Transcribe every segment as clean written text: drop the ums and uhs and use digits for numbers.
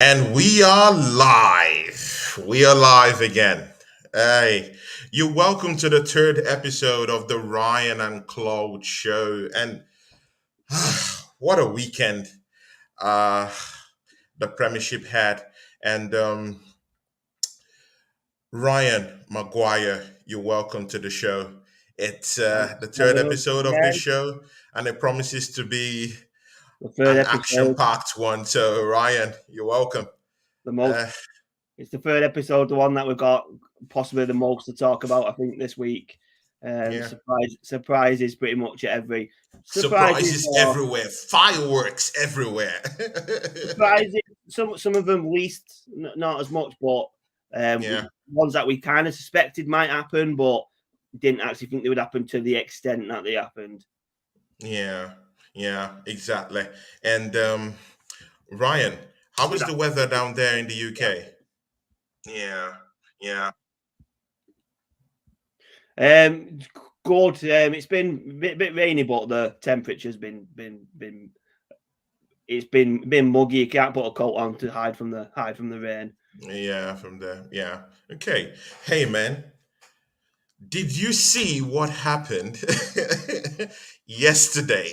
And we are live. We are live again. Hey, you're welcome to the third episode of the Ryan and Claude Show. And what a weekend uh, the Premiership had. And Ryan Maguire, you're welcome to the show. It's the third Hello episode of this again. show, and it promises to be The third an episode, action-packed one. So, Ryan, you're welcome. the most. Uh, It's the third episode, the one that we've got possibly the most to talk about. I think this week. yeah. Surprises pretty much at every surprises Surprises or everywhere, fireworks everywhere. surprises. Some of them least, not as much, but Yeah, ones that we kind of suspected might happen, but didn't actually think they would happen to the extent that they happened. yeah, yeah, exactly. And Ryan, how is the weather down there in the UK? Yeah, yeah, Um, Good. It's been a bit rainy, but the temperature's been it's been muggy. You can't put a coat on to hide from the rain. yeah, from there. Yeah. Okay. Hey, man, did you see what happened yesterday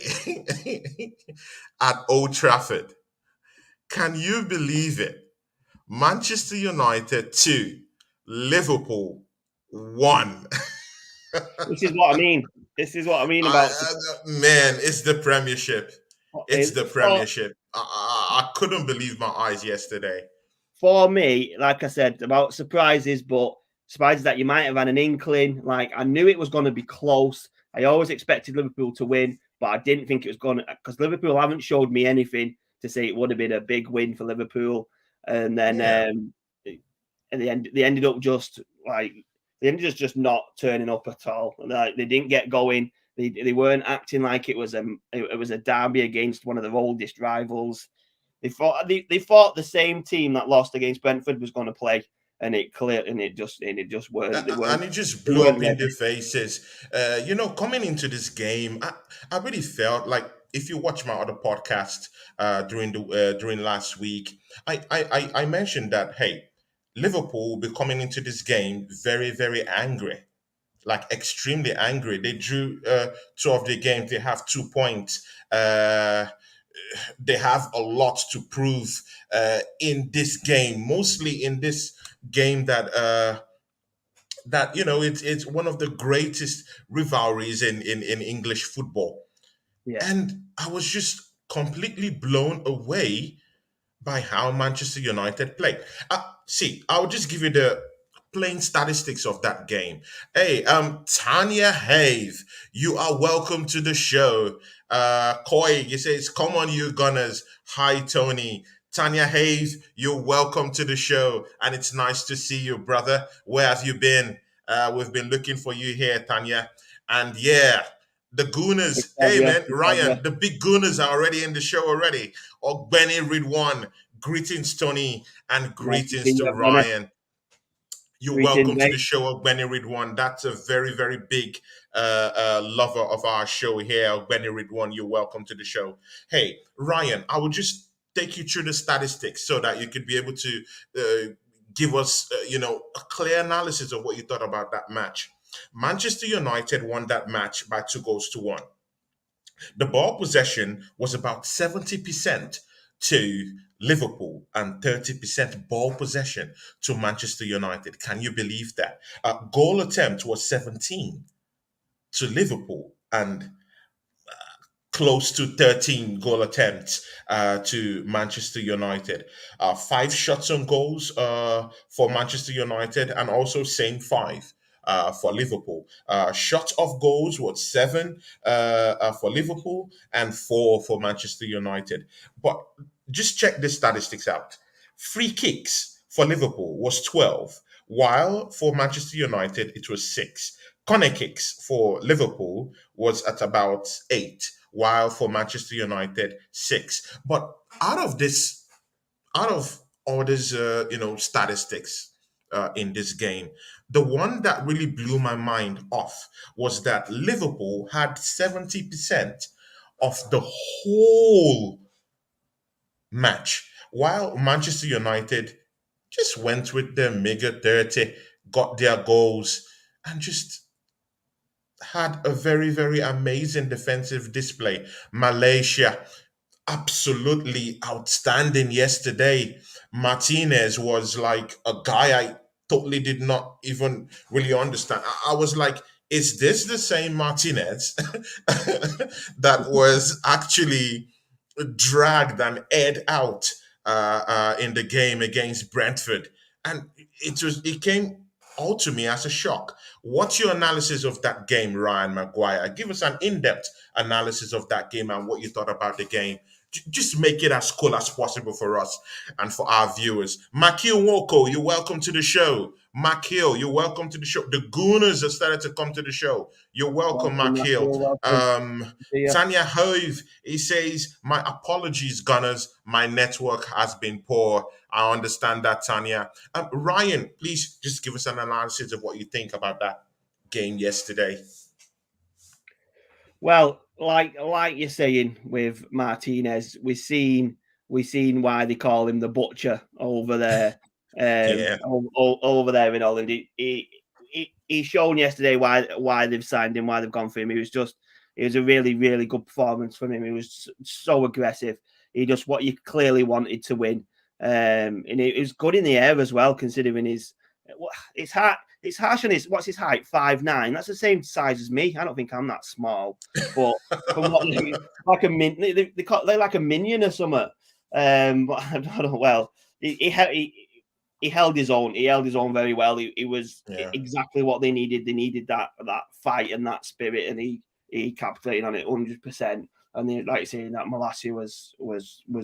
at Old Trafford? Can you believe it? Manchester United 2, Liverpool 1. This is what I mean. This is what I mean about Man, it's the Premiership. It's the for Premiership. I couldn't believe my eyes yesterday. for me. Like I said about surprises, but surprises that you might have had an inkling. Like I knew it was going to be close. I always expected Liverpool to win, but I didn't think it was going to because Liverpool haven't showed me anything to say it would have been a big win for Liverpool. And then Yeah. and they ended up just not turning up at all. Like they didn't get going. They weren't acting like it was a derby against one of their oldest rivals. They thought the same team that lost against Brentford was going to play, and it just weren't. They weren't And it just they blew weren't up in ready. their faces. Coming into this game, I really felt like if you watch my other podcast during last week, I mentioned that hey, Liverpool will be coming into this game very very angry, like extremely angry. They drew two of the games. They have 2 points. They have a lot to prove in this game, mostly in this game that it's one of the greatest rivalries in English football. Yeah, And I was just completely blown away by how Manchester United played. See, I'll just give you the plain statistics of that game. Hey, Tanya Have, you are welcome to the show. Koi, you say it's come on, you Gunners. Hi, Tony. Tanya Hayes, you're welcome to the show, and it's nice to see you, brother. Where have you been? We've been looking for you here, Tanya. And yeah, the Gooners. Hey, man, Big Ryan, Fabio. the big Gooners are already in the show already. Benny Ridwan. Greetings, Tony, and Nice to greetings see to you, Benny. Ryan. You're Greetings, welcome to the mate. show, Benny Ridwan. That's a very, very big lover of our show here, Benny Ridwan. You're welcome to the show. Hey, Ryan, I will just take you through the statistics so that you could be able to give us, a clear analysis of what you thought about that match. Manchester United won that match by 2 goals to 1. The ball possession was about 70% to Liverpool and 30% ball possession to Manchester United. Can you believe that? Goal attempt was 17 to Liverpool and close to 13 goal attempts to Manchester United. Five shots on goals for Manchester United, and also same five. For Liverpool, shot of goals was seven for Liverpool and four for Manchester United. But just check the statistics out. Free kicks for Liverpool was 12, while for Manchester United it was six. Corner kicks for Liverpool was at about eight, while for Manchester United, six. But out of this, out of all these, statistics in this game, the one that really blew my mind off was that Liverpool had 70% of the whole match, while Manchester United just went with their meager 30, got their goals, and just had a very, very amazing defensive display. Malaysia, absolutely outstanding yesterday. Martinez was like a guy I totally did not even really understand. I was like, is this the same Martinez that was actually dragged and aired out in the game against Brentford? And it came all to me as a shock. What's your analysis of that game, Ryan Maguire? Give us an in-depth analysis of that game and what you thought about the game. Just make it as cool as possible for us and for our viewers. Makil Woko, you're welcome to the show. Makil, you're welcome to the show. The Gooners have started to come to the show. You're welcome, Welcome, Makil. Matthew. Welcome. See ya. Tanya Hove, he says, my apologies, Gunners. My network has been poor. I understand that, Tanya. Ryan, please just give us an analysis of what you think about that game yesterday. Well, like you're saying with Martinez, we seen why they call him the butcher over there, Yeah, over there in Holland. He's shown yesterday why they've signed him, why they've gone for him. It was a really, really good performance from him. He was so aggressive. He just what you clearly wanted to win, and it was good in the air as well, considering it's hard. It's harsh on what's his height? 5'9". That's the same size as me. I don't think I'm that small. But from what like a min, they're like a minion or something. But I don't know. Well, he held his own. He held his own very well. He was yeah. exactly what they needed. They needed that fight and that spirit, and he capitulated on it 100%. And then, like saying that Malacia was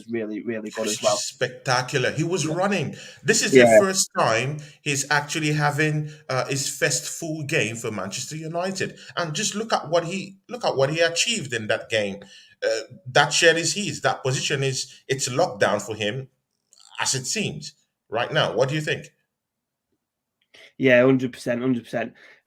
really, really good as well. Spectacular. He was running. This is the Yeah, first time he's actually having his first full game for Manchester United. And just look at what he achieved in that game. That shed is his. That position it's locked down for him, as it seems right now. What do you think? yeah, 100%,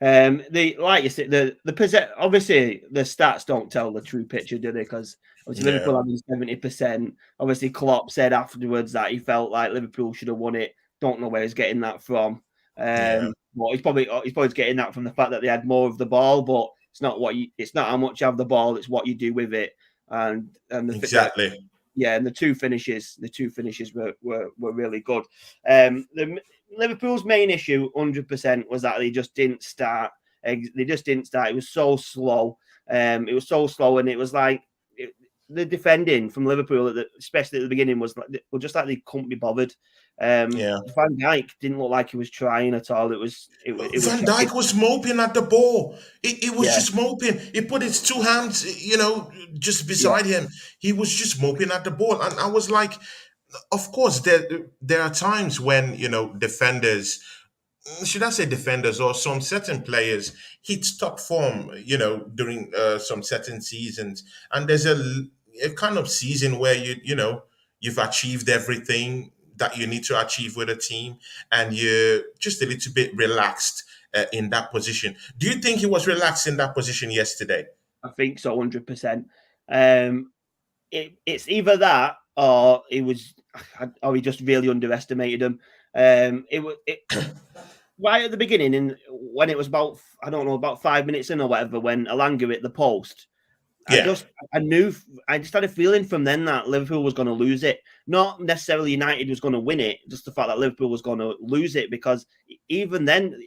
100%. The like you said, obviously the stats don't tell the true picture, do they? Because obviously Yeah, Liverpool having 70%. Obviously, Klopp said afterwards that he felt like Liverpool should have won it. Don't know where he's getting that from. yeah, But he's probably getting that from the fact that they had more of the ball. But it's not how much you have the ball; it's what you do with it. And exactly. and the two finishes were really good. The Liverpool's main issue, 100%, was that they just didn't start. They just didn't start. It was so slow. It was so slow, and it was like the defending from Liverpool, especially at the beginning, was just like they couldn't be bothered. Yeah. Van Dijk didn't look like he was trying at all. It was Van shocking. Dijk was moping at the ball. He was Yeah, just moping. He put his two hands, just yeah, beside him. He was just moping at the ball. And I was like, of course, there are times when, defenders, should I say defenders or some certain players hit top form, during some certain seasons. And there's a kind of season where you've achieved everything that you need to achieve with a team, and you're just a little bit relaxed in that position. Do you think he was relaxed in that position yesterday? I think so, 100%. Um, it's either that or he just really underestimated him. It was right at the beginning, and when it was about I don't know about 5 minutes in or whatever, when Alanga hit the post. I Yeah, just I knew I just had a feeling from then that Liverpool was going to lose it. Not necessarily United was going to win it, just the fact that Liverpool was going to lose it, because even then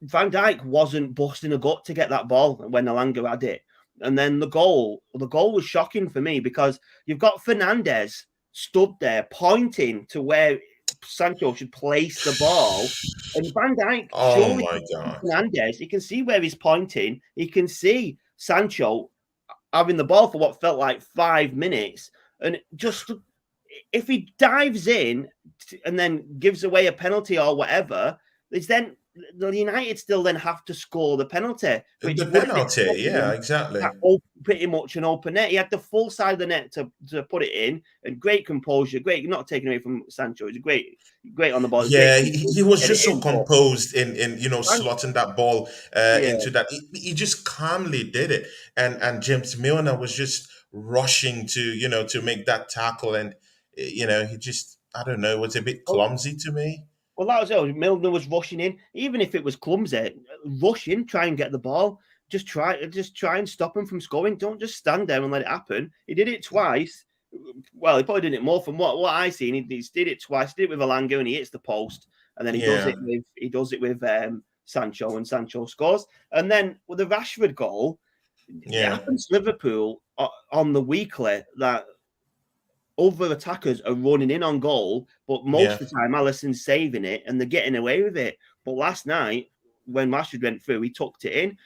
Van Dijk wasn't busting a gut to get that ball when Alanga had it. And then the goal was shocking for me, because you've got Fernandez stood there pointing to where Sancho should place the ball. And Van Dijk oh surely my can see god. Fernandez. He can see where he's pointing. He can see Sancho having the ball for what felt like 5 minutes. And just if he dives in and then gives away a penalty or whatever, it's then the United still then have to score the penalty, which The would have penalty, yeah, exactly. pretty much an open net. He had the full side of the net to put it in, and great composure, great, not taking away from Sancho. He's great on the ball. He's great Yeah, composure he to was get it just so in. But composed in Van- slotting that ball yeah, into that. He just calmly did it, and James Milner was just rushing to to make that tackle, and He just, I don't know, was a bit Well, clumsy to me. well, that was it. Milner was rushing in, even if it was clumsy. Rush in, try and get the ball. Just try and stop him from scoring. Don't just stand there and let it happen. He did it twice. Well, he probably did it more from what I seen. He did it twice. He did it with Alanga and he hits the post, and then he does Yeah, it with Sancho, and Sancho scores. And then with the Rashford goal, it yeah, happens to Liverpool on the weekly that other attackers are running in on goal, but yeah. most of the time Alisson's saving it and they're getting away with it. But last night, when Rashford went through, he tucked it in.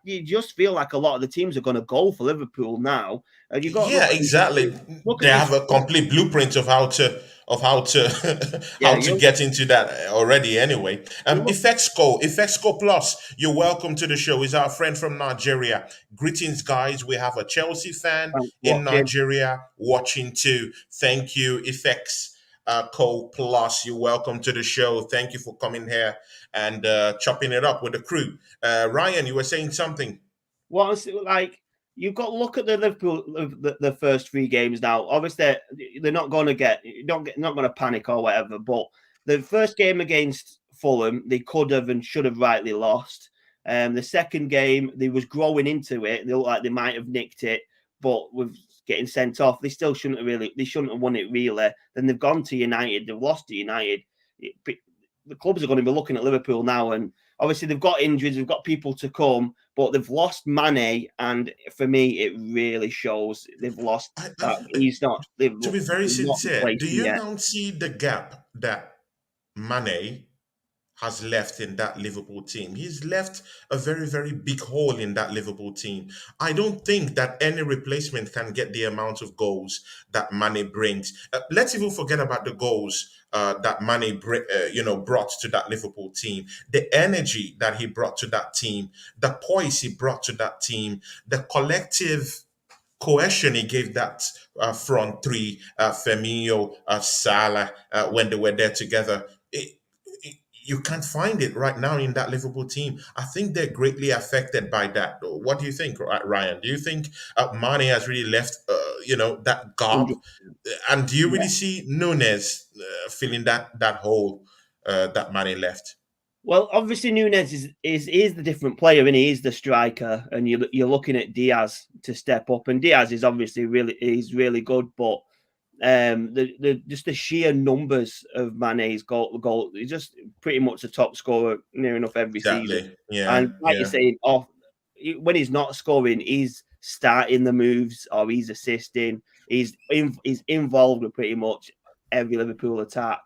You just feel like a lot of the teams are going to go for Liverpool now, and you got to Yeah, exactly. look They at have this. a complete blueprint of how to Yeah, how to get into that already. Anyway, you look Effects Go Plus. You're welcome to the show. Is our friend from Nigeria. Greetings, guys. We have a Chelsea fan in watching. Nigeria watching too. Thank you, Effects. Co Plus, you're welcome to the show. Thank you for coming here and chopping it up with the crew. Ryan, you were saying something. What like you've got to look at the Liverpool the first three games now. Obviously, they're not going to not going to panic or whatever. But the first game against Fulham, they could have and should have rightly lost. The second game, they was growing into it. They looked like they might have nicked it, but with getting sent off, they still shouldn't have really. They shouldn't have won it really. Then they've gone to United. They've lost to United. The clubs are going to be looking at Liverpool now, and obviously they've got injuries, they've got people to come, but they've lost Mane, and for me, it really shows they've lost that he's not. They've To be very not sincere, replaced do him you yet. now see the gap that Mane has left in that Liverpool team? He's left a very, very big hole in that Liverpool team. I don't think that any replacement can get the amount of goals that Mane brings. Let's even forget about the goals that brought to that Liverpool team. The energy that he brought to that team, the poise he brought to that team, the collective cohesion he gave that front three, Firmino, Salah, when they were there together. You can't find it right now in that Liverpool team. I think they're greatly affected by that. What do you think, Ryan? Do you think Mane has really left, that gap? 100%. And do you Yeah. really see Nunez filling that hole that Mane left? Well, obviously Nunez is the different player, and he is the striker, and you're looking at Diaz to step up, and Diaz is obviously really good, but the just the sheer numbers of Mane's goal, he's just pretty much the top scorer near enough every season. Exactly. Yeah. And like you're Yeah. saying, off when he's not scoring, he's starting the moves or he's assisting. He's involved with pretty much every Liverpool attack,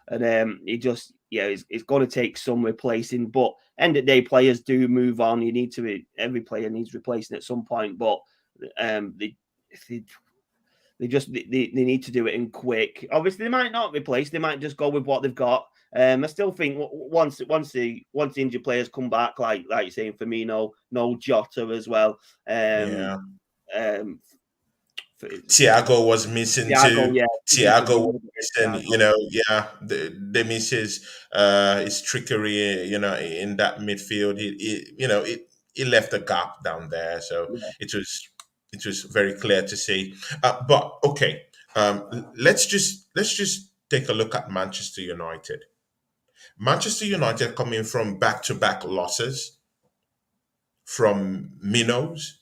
and he just it's going to take some replacing. But end of the day, players do move on. Every player needs replacing at some point, but they they need to do it in quick. Obviously, they might not replace. They might just go with what they've got. I still think once the injured players come back, like you're saying, Firmino, no Jota as well. Yeah. Um, Thiago was missing Thiago, too. yeah, Thiago was missing. Thiago. Yeah, they miss his trickery. In that midfield, he left a gap down there. So Yeah. it was very clear to see. But okay, let's just take a look at Manchester United. Manchester United coming from back-to-back losses from minnows,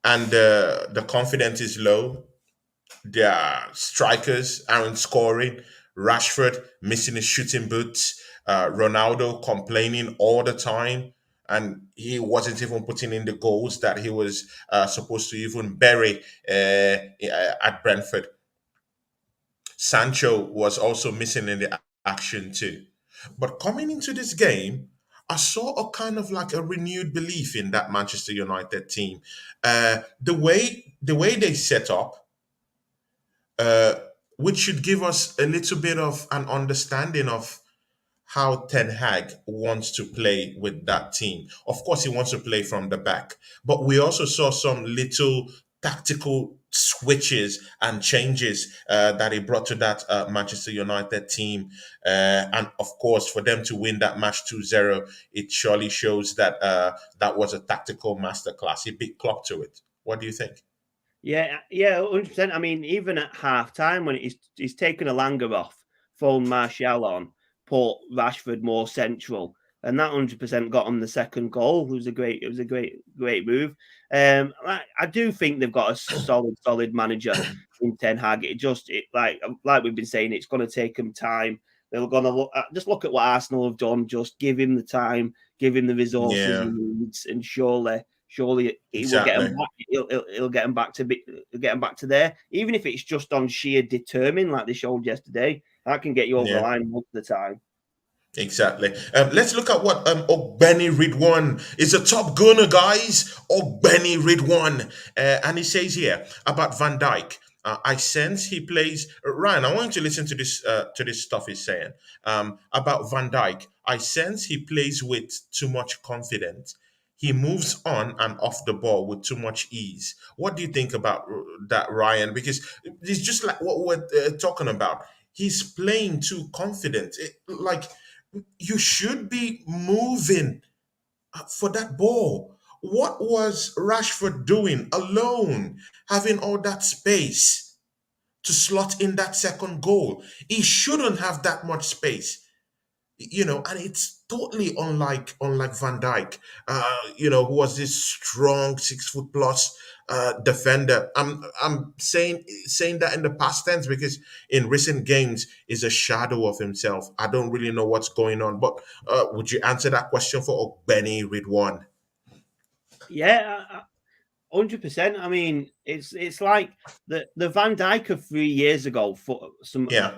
and the confidence is low. Their strikers aren't scoring. Rashford missing his shooting boots. Ronaldo complaining all the time. And he wasn't even putting in the goals that he was supposed to even bury at Brentford. Sancho was also missing in the action too. But coming into this game, I saw a kind of like a renewed belief in that Manchester United team. The way they set up, uh, which should give us a little bit of an understanding of how Ten Hag wants to play with that team. Of course, he wants to play from the back, but we also saw some little tactical switches and changes that he brought to that Manchester United team. And of course, for them to win that match 2-0, it surely shows that that was a tactical masterclass. He big clock to it. What do you think? Yeah, 100%. I mean, even at half time when he's taken Elanga off, phoned Martial on, put Rashford more central, and that 100% got him the second goal. It was a great move. I do think they've got a solid manager in Ten Hag. Like we've been saying, it's going to take them time. They're going to just look at what Arsenal have done. Just give him the time, give him the resources he Yeah, needs, and surely he will get exactly. him back. He'll get him back to there, even if it's just on sheer determined, like they showed yesterday. That can get you over the Yeah. line most of the time. Exactly. Let's look at what Ogbeni Ridwan is, a top gunner, guys. Ogbeni Ridwan. And he says here about Van Dijk. I sense he plays. Ryan, I want you to listen to this stuff he's saying about Van Dijk. I sense he plays with too much confidence. He moves on and off the ball with too much ease. What do you think about that, Ryan? Because it's just like what we're talking about. He's playing too confident. Like you should be moving for that ball. What was Rashford doing alone, having all that space to slot in that second goal? He shouldn't have that much space, and it's totally unlike Van Dijk, who was this strong 6 foot plus defender. I'm saying that in the past tense because in recent games is a shadow of himself. I don't really know what's going on, but would you answer that question for Benny Ridwan? Yeah, 100%. I mean, it's like the Van Dijk of 3 years ago. For some, Yeah.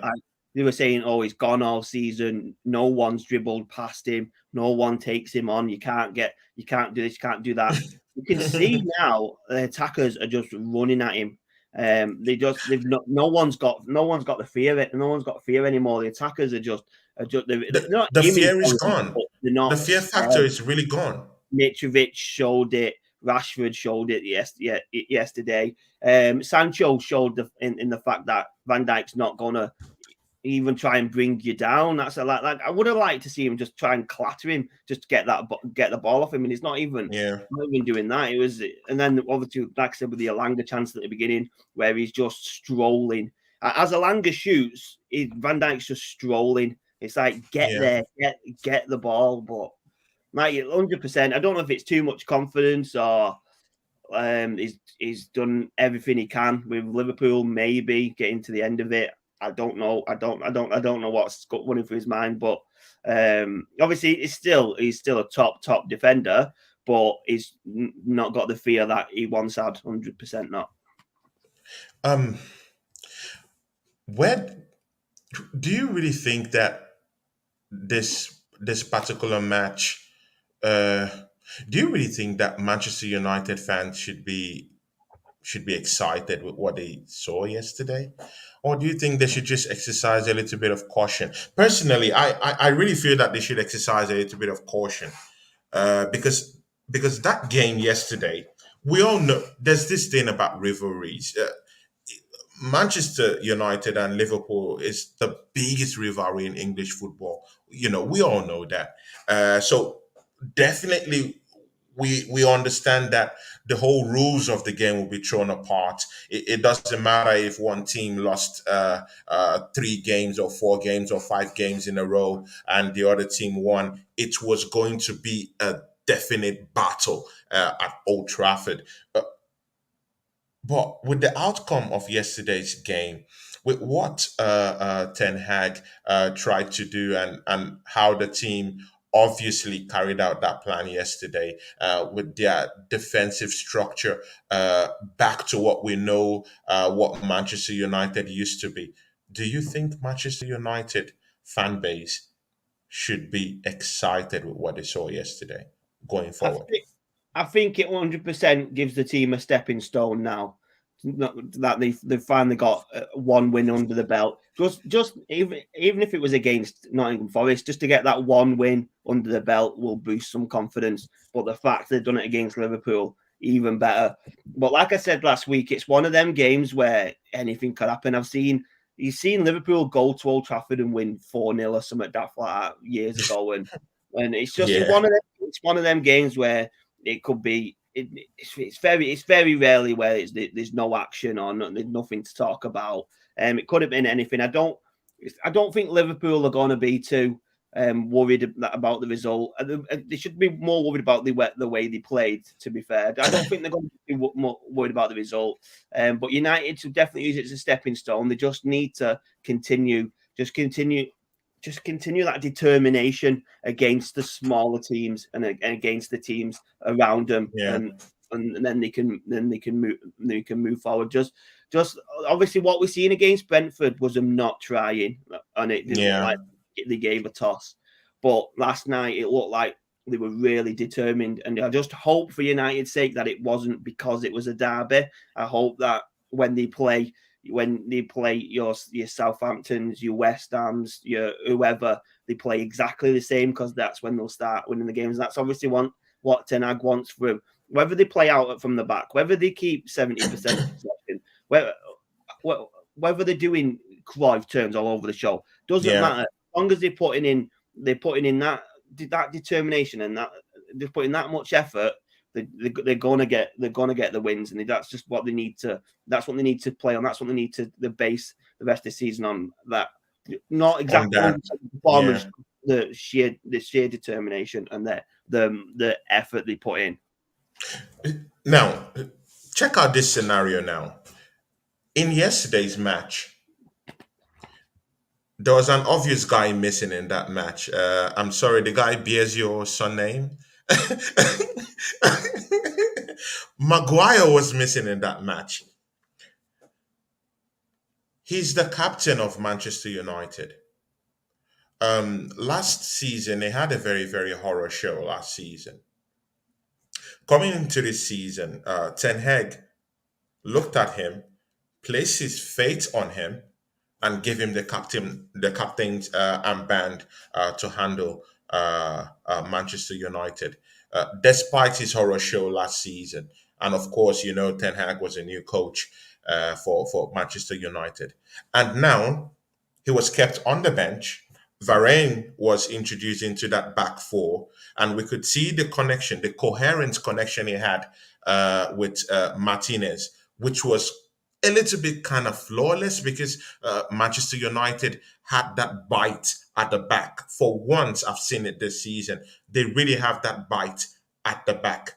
they were saying, "Oh, he's gone all season. No one's dribbled past him. No one takes him on. You can't do this. You can't do that." You can see now the attackers are just running at him. No one's got the fear. No one's got fear anymore. The attackers they're the, not the aiming fear is for him, gone. but they're The not fear factor scared. is really gone. Mitrovic showed it. Rashford showed it yesterday. Sancho showed in the fact that Van Dijk's not gonna even try and bring you down. That's like I would have liked to see him just try and clatter him, just to get the ball off him, and he's Yeah. not even doing that. It was, and then obviously, like I said, with the Alanga chance at the beginning, where he's just strolling. As Alanga shoots, Van Dijk's just strolling. It's like get Yeah. there, get the ball, but like 100%. I don't know if it's too much confidence or he's done everything he can with Liverpool. Maybe getting to the end of it. I don't know. I don't know what's running through his mind. But obviously, he's still a top defender, but he's not got the fear that he once had. 100% not. Um, where do you really think that this particular match? Uh, do you really think that Manchester United fans should be excited with what they saw yesterday, or do you think they should just exercise a little bit of caution? Personally, I really feel that they should exercise a little bit of caution because that game yesterday, we all know there's this thing about rivalries. Manchester United and Liverpool is the biggest rivalry in English football. We all know that. So definitely, we understand that the whole rules of the game will be thrown apart. It doesn't matter if one team lost 3 games or 4 games or 5 games in a row and the other team won. It was going to be a definite battle at Old Trafford. But with the outcome of yesterday's game, with what Ten Hag tried to do and how the team obviously carried out that plan yesterday with their defensive structure back to what we know, what Manchester United used to be, do you think Manchester United fan base should be excited with what they saw yesterday going I forward? think I think it 100% gives the team a stepping stone now. That they've finally got one win under the belt. Just even if it was against Nottingham Forest, just to get that one win under the belt will boost some confidence. But the fact they've done it against Liverpool, even better. But like I said last week, it's one of them games where anything could happen. You've seen Liverpool go to Old Trafford and win 4-0 or something daft like that years ago, and it's just Yeah, one of them games where it could be it's very rarely where there's no action or there's nothing to talk about. It could have been anything. I don't think Liverpool are going to be too worried about the result. They should be more worried about the way they played. To be fair, I don't think they're going to be more worried about the result. But United should definitely use it as a stepping stone. They just need to continue that determination against the smaller teams and against the teams around them, Yeah. and then they can move forward. Just obviously what we're seeing against Brentford was them not trying, and it didn't look like they gave a toss. But last night it looked like they were really determined, and I just hope for United's sake that it wasn't because it was a derby. I hope that when they play your Southamptons, your West Hams, your whoever, they play exactly the same, because that's when they'll start winning the games. And that's obviously what Ten Hag wants for them. Whether they play out from the back, whether they keep 70% possession, whether they're doing Cruyff turns all over the show, doesn't matter. As long as they're putting in that determination and that they're putting that much effort, they're gonna get the wins, and that's just what they need to. That's what they need to play on. That's what they need to base the rest of the season on. That not exactly on performance, the sheer determination and the effort they put in. Now, check out this scenario now. In yesterday's match, there was an obvious guy missing in that match. I'm sorry, the guy bears your surname. Maguire was missing in that match. He's the captain of Manchester United. Last season, they had a very, very horror show last season. Coming into this season, Ten Hag looked at him, placed his faith on him, and gave him the captain's armband to handle Manchester United, despite his horror show last season. And of course, Ten Hag was a new coach for Manchester United, and now he was kept on the bench. Varane was introduced into that back four, and we could see the connection, the coherent connection he had with Martinez, which was a little bit kind of flawless, because Manchester United had that bite at the back. For once, I've seen it this season. They really have that bite at the back.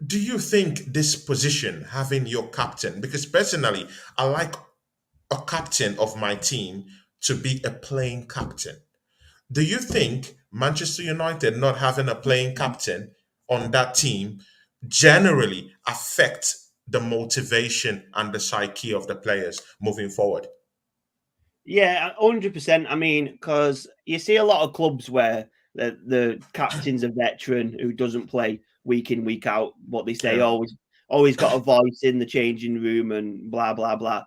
Do you think this position, having your captain, because personally, I like a captain of my team to be a playing captain. Do you think Manchester United not having a playing captain on that team generally affects the motivation and the psyche of the players moving forward? Yeah, 100%. I mean, because you see a lot of clubs where the captain's a veteran who doesn't play week in, week out. What they say, Yeah, always got a voice in the changing room and blah blah blah.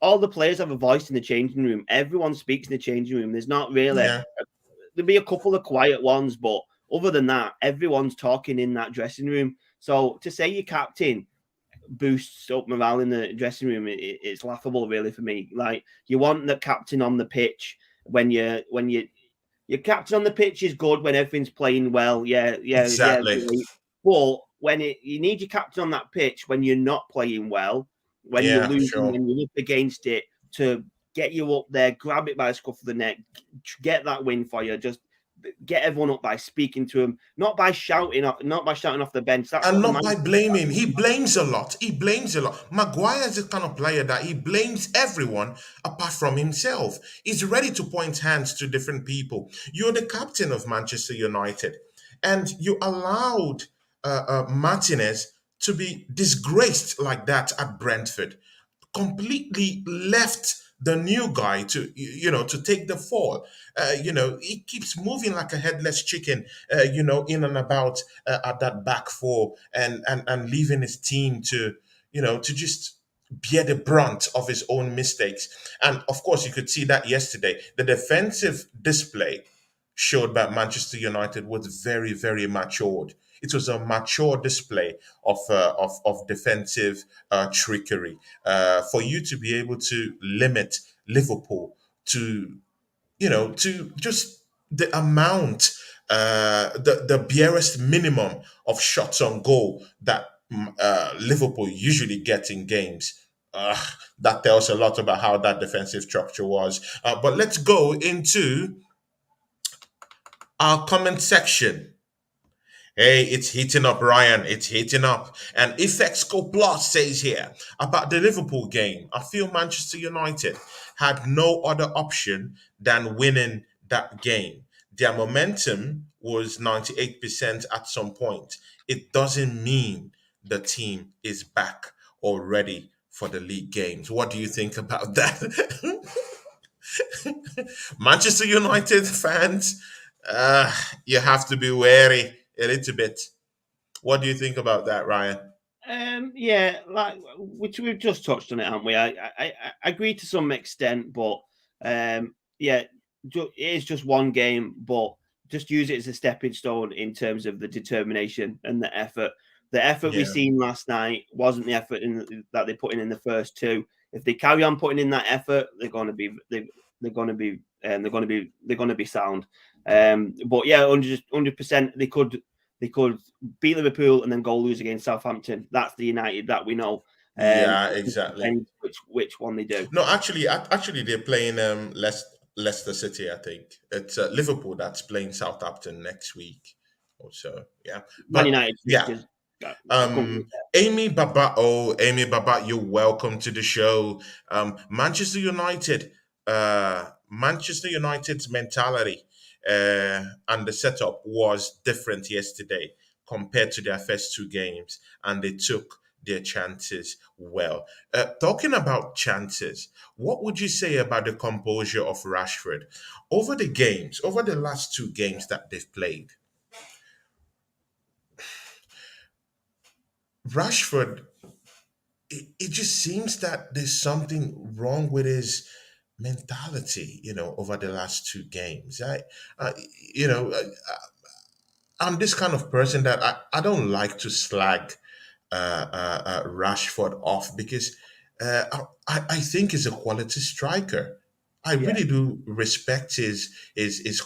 All the players have a voice in the changing room. Everyone speaks in the changing room. There's not really yeah, there'll be a couple of quiet ones, but other than that, everyone's talking in that dressing room. So to say your captain boosts up morale in the dressing room, it's laughable, really, for me. Like, you want the captain on the pitch when your captain on the pitch is good when everything's playing well. Yeah. exactly. Great. But you need your captain on that pitch when you're not playing well, when you're Yeah, losing, sure. when you're up against it, to get you up there, grab it by the scruff of the neck, get that win for you. Just get everyone up by speaking to them, not by shouting off the bench. That's And what the not man. by blaming. He blames a lot. He blames a lot. Maguire is the kind of player that he blames everyone apart from himself. He's ready to point hands to different people. You're the captain of Manchester United, and you allowed Martinez to be disgraced like that at Brentford, completely left the new guy to to take the fall. He keeps moving like a headless chicken, in and about at that back four, and leaving his team to just bear the brunt of his own mistakes. And of course, you could see that yesterday. The defensive display showed that Manchester United was very, very matured. It was a mature display of defensive trickery. For you to be able to limit Liverpool to to just the amount the barest minimum of shots on goal that Liverpool usually get in games. That tells a lot about how that defensive structure was. But let's go into our comment section. Hey, it's heating up, Ryan. It's heating up. And Effectsco Plus says here about the Liverpool game. I feel Manchester United had no other option than winning that game. Their momentum was 98% at some point. It doesn't mean the team is back or ready for the league games. What do you think about that? Manchester United fans, you have to be wary a little bit. What do you think about that, Ryan? Yeah, like which we've just touched on it, haven't we? I agree to some extent, but yeah, it is just one game, but just use it as a stepping stone in terms of the determination and the effort. The effort we Yeah, seen last night wasn't the effort that they put in the first two. If they carry on putting in that effort, they're going to be they're going to be sound. But yeah, 100%, they could beat Liverpool and then go lose against Southampton. That's the United that we know. yeah, It just exactly. depends which one they do. No, actually, they're playing Leicester City. I think it's Liverpool that's playing Southampton next week or so. Yeah, Man but United yeah, fixtures. I couldn't. Amy Baba, you're welcome to the show. Manchester United's mentality and the setup was different yesterday compared to their first two games, and they took their chances well. Talking about chances, what would you say about the composure of Rashford over the last two games that they've played? Rashford, it just seems that there's something wrong with his mentality, over the last two games. Uh, you know, uh, I'm this kind of person that I don't like to slag Rashford off because I think he's a quality striker. I Yeah, really do respect his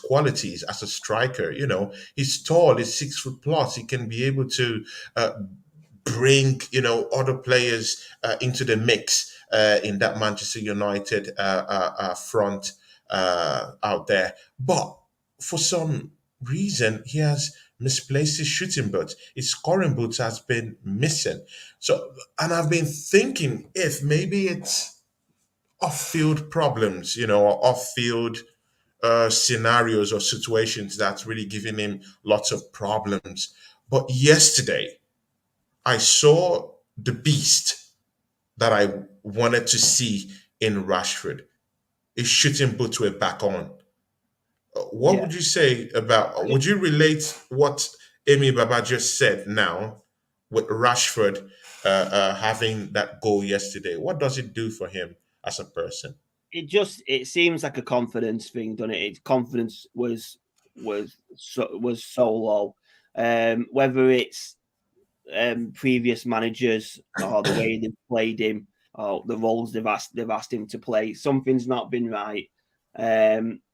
qualities as a striker. He's tall, he's 6 foot plus. He can be able to uh, bring other players into the mix in that Manchester United front out there. But for some reason, he has misplaced his shooting boots. His scoring boots has been missing. So, and I've been thinking if maybe it's off-field problems, or off-field scenarios or situations that's really giving him lots of problems. But yesterday, I saw the beast that I wanted to see in Rashford. His shooting boots were back on. What yeah. would you say about, would you relate what Amy Baba just said now with Rashford having that goal yesterday? What does it do for him as a person? It seems like a confidence thing, doesn't it? Its confidence was so low. Whether it's previous managers or the way they've played him or the roles they've asked him to play, something's not been right.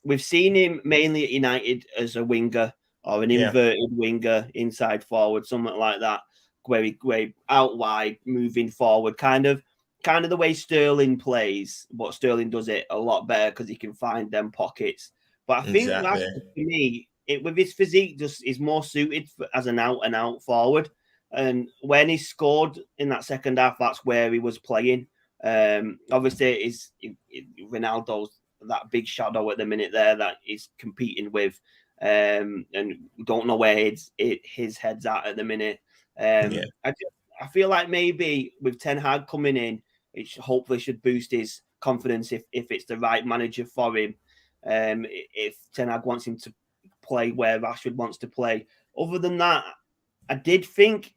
We've seen him mainly at United as a winger or an Yeah, inverted winger, inside forward, something like that, where he out wide, moving forward, kind of the way Sterling plays, but Sterling does it a lot better because he can find them pockets. But I think Rashford, exactly. for me, with his physique, just is more suited as an out and out forward. And when he scored in that second half, that's where he was playing. Obviously, Ronaldo's that big shadow at the minute there that he's competing with, and don't know where his head's at the minute. Yeah, I feel like maybe with Ten Hag coming in, it hopefully should boost his confidence if it's the right manager for him. If Ten Hag wants him to play where Rashford wants to play. Other than that, I did think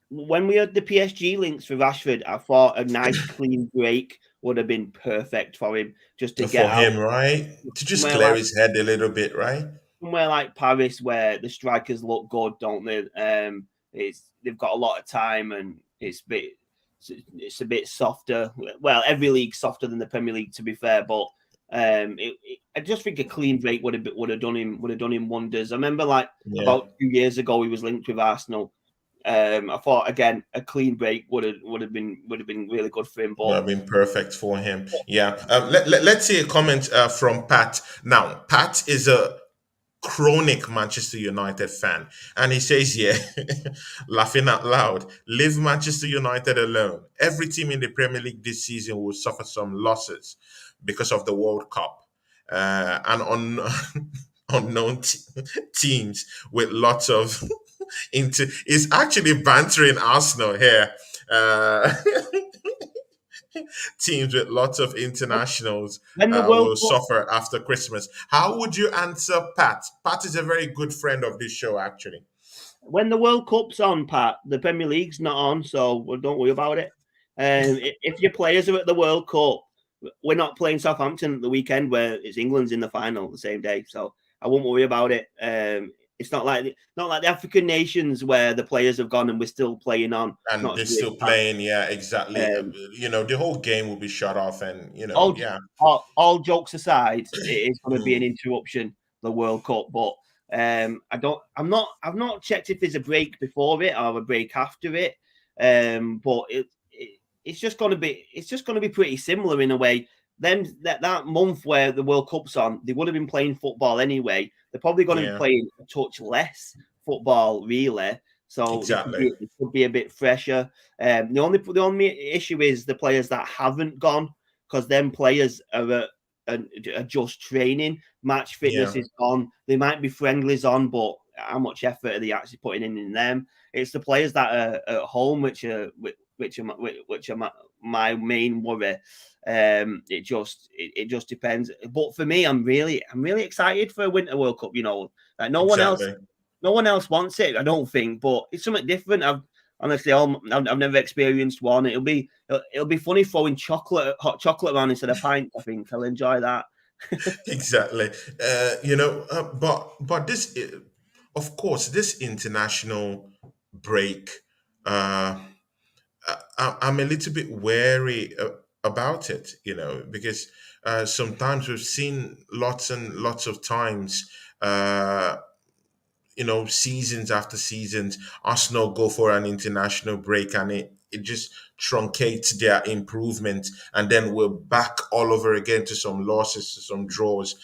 when we had the PSG links for Rashford, I thought a nice clean break would have been perfect for him just to get for out him, right? To just somewhere clear like his head a little bit, right? Paris where the strikers look good, don't they? They've got a lot of time and it's a bit softer. Well, every league's softer than the Premier League, to be fair, but I just think a clean break would have done him wonders. I remember about 2 years ago he was linked with Arsenal. I thought again a clean break would have been really good for him. Would But have been perfect for him. Yeah. Let's see a comment from Pat. Now, Pat is a chronic Manchester United fan, and he says, "Yeah, laughing out loud, leave Manchester United alone. Every team in the Premier League this season will suffer some losses because of the World Cup, and on unknown teams with lots of into." Is actually bantering Arsenal here. Uh, teams with lots of internationals when the World will Cup suffer after Christmas. How would you answer Pat? Pat is a very good friend of this show, actually. when the World Cup's on, Pat, the Premier League's not on, so don't worry about it. If your players are at the World Cup, we're not playing Southampton at the weekend where it's England's in the final the same day, so I won't worry about it. It's not like the African nations where the players have gone and we're still playing on. And Not they're to do still playing, yeah, exactly. um, The whole game will be shut off, and all, yeah. all jokes aside, it is going to be an interruption, the World Cup. But I've not checked if there's a break before it or a break after it. But it's just going to be pretty similar in a way. Then that month where the World Cup's on, they would have been playing football anyway. They're probably going to be Yeah, playing a touch less football, really. So exactly. it could be a bit fresher. The only issue is the players that haven't gone, because them players are just training. Match Yeah, fitness is on. They might be friendlies on, but how much effort are they actually putting in them? It's the players that are at home which are my main worry. It just depends. But for me, I'm really excited for a Winter World Cup. Like no one else exactly. wants it, I don't think, but it's something different. I've never experienced one. It'll be funny throwing hot chocolate around instead of pints. I think I'll enjoy that. Exactly. But this, of course, this international break. Uh, I'm a little bit wary about it, because sometimes we've seen lots and lots of times, seasons after seasons, Arsenal go for an international break, and it just truncates their improvement. And then we're back all over again to some losses, to some draws.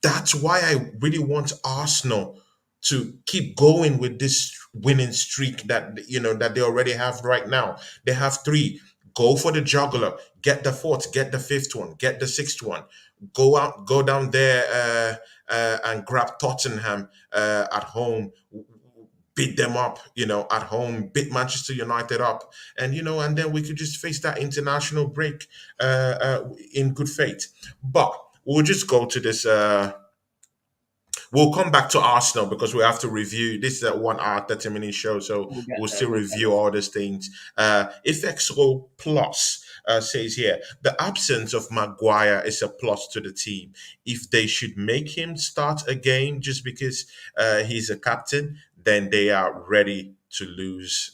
That's why I really want Arsenal to keep going with this winning streak that they already have right now. They have three. Go for the juggler. Get the fourth. Get the fifth one. Get the sixth one. Go down there and grab Tottenham at home. Beat them up, at home. Beat Manchester United up, and then we could just face that international break in good faith. But we'll just go to this. We'll come back to Arsenal because we have to review. This is a 1 hour, 30-minute show, so We'll get we'll there. still review all these things. FXO Plus says here the absence of Maguire is a plus to the team. If they should make him start again just because he's a captain, then they are ready to lose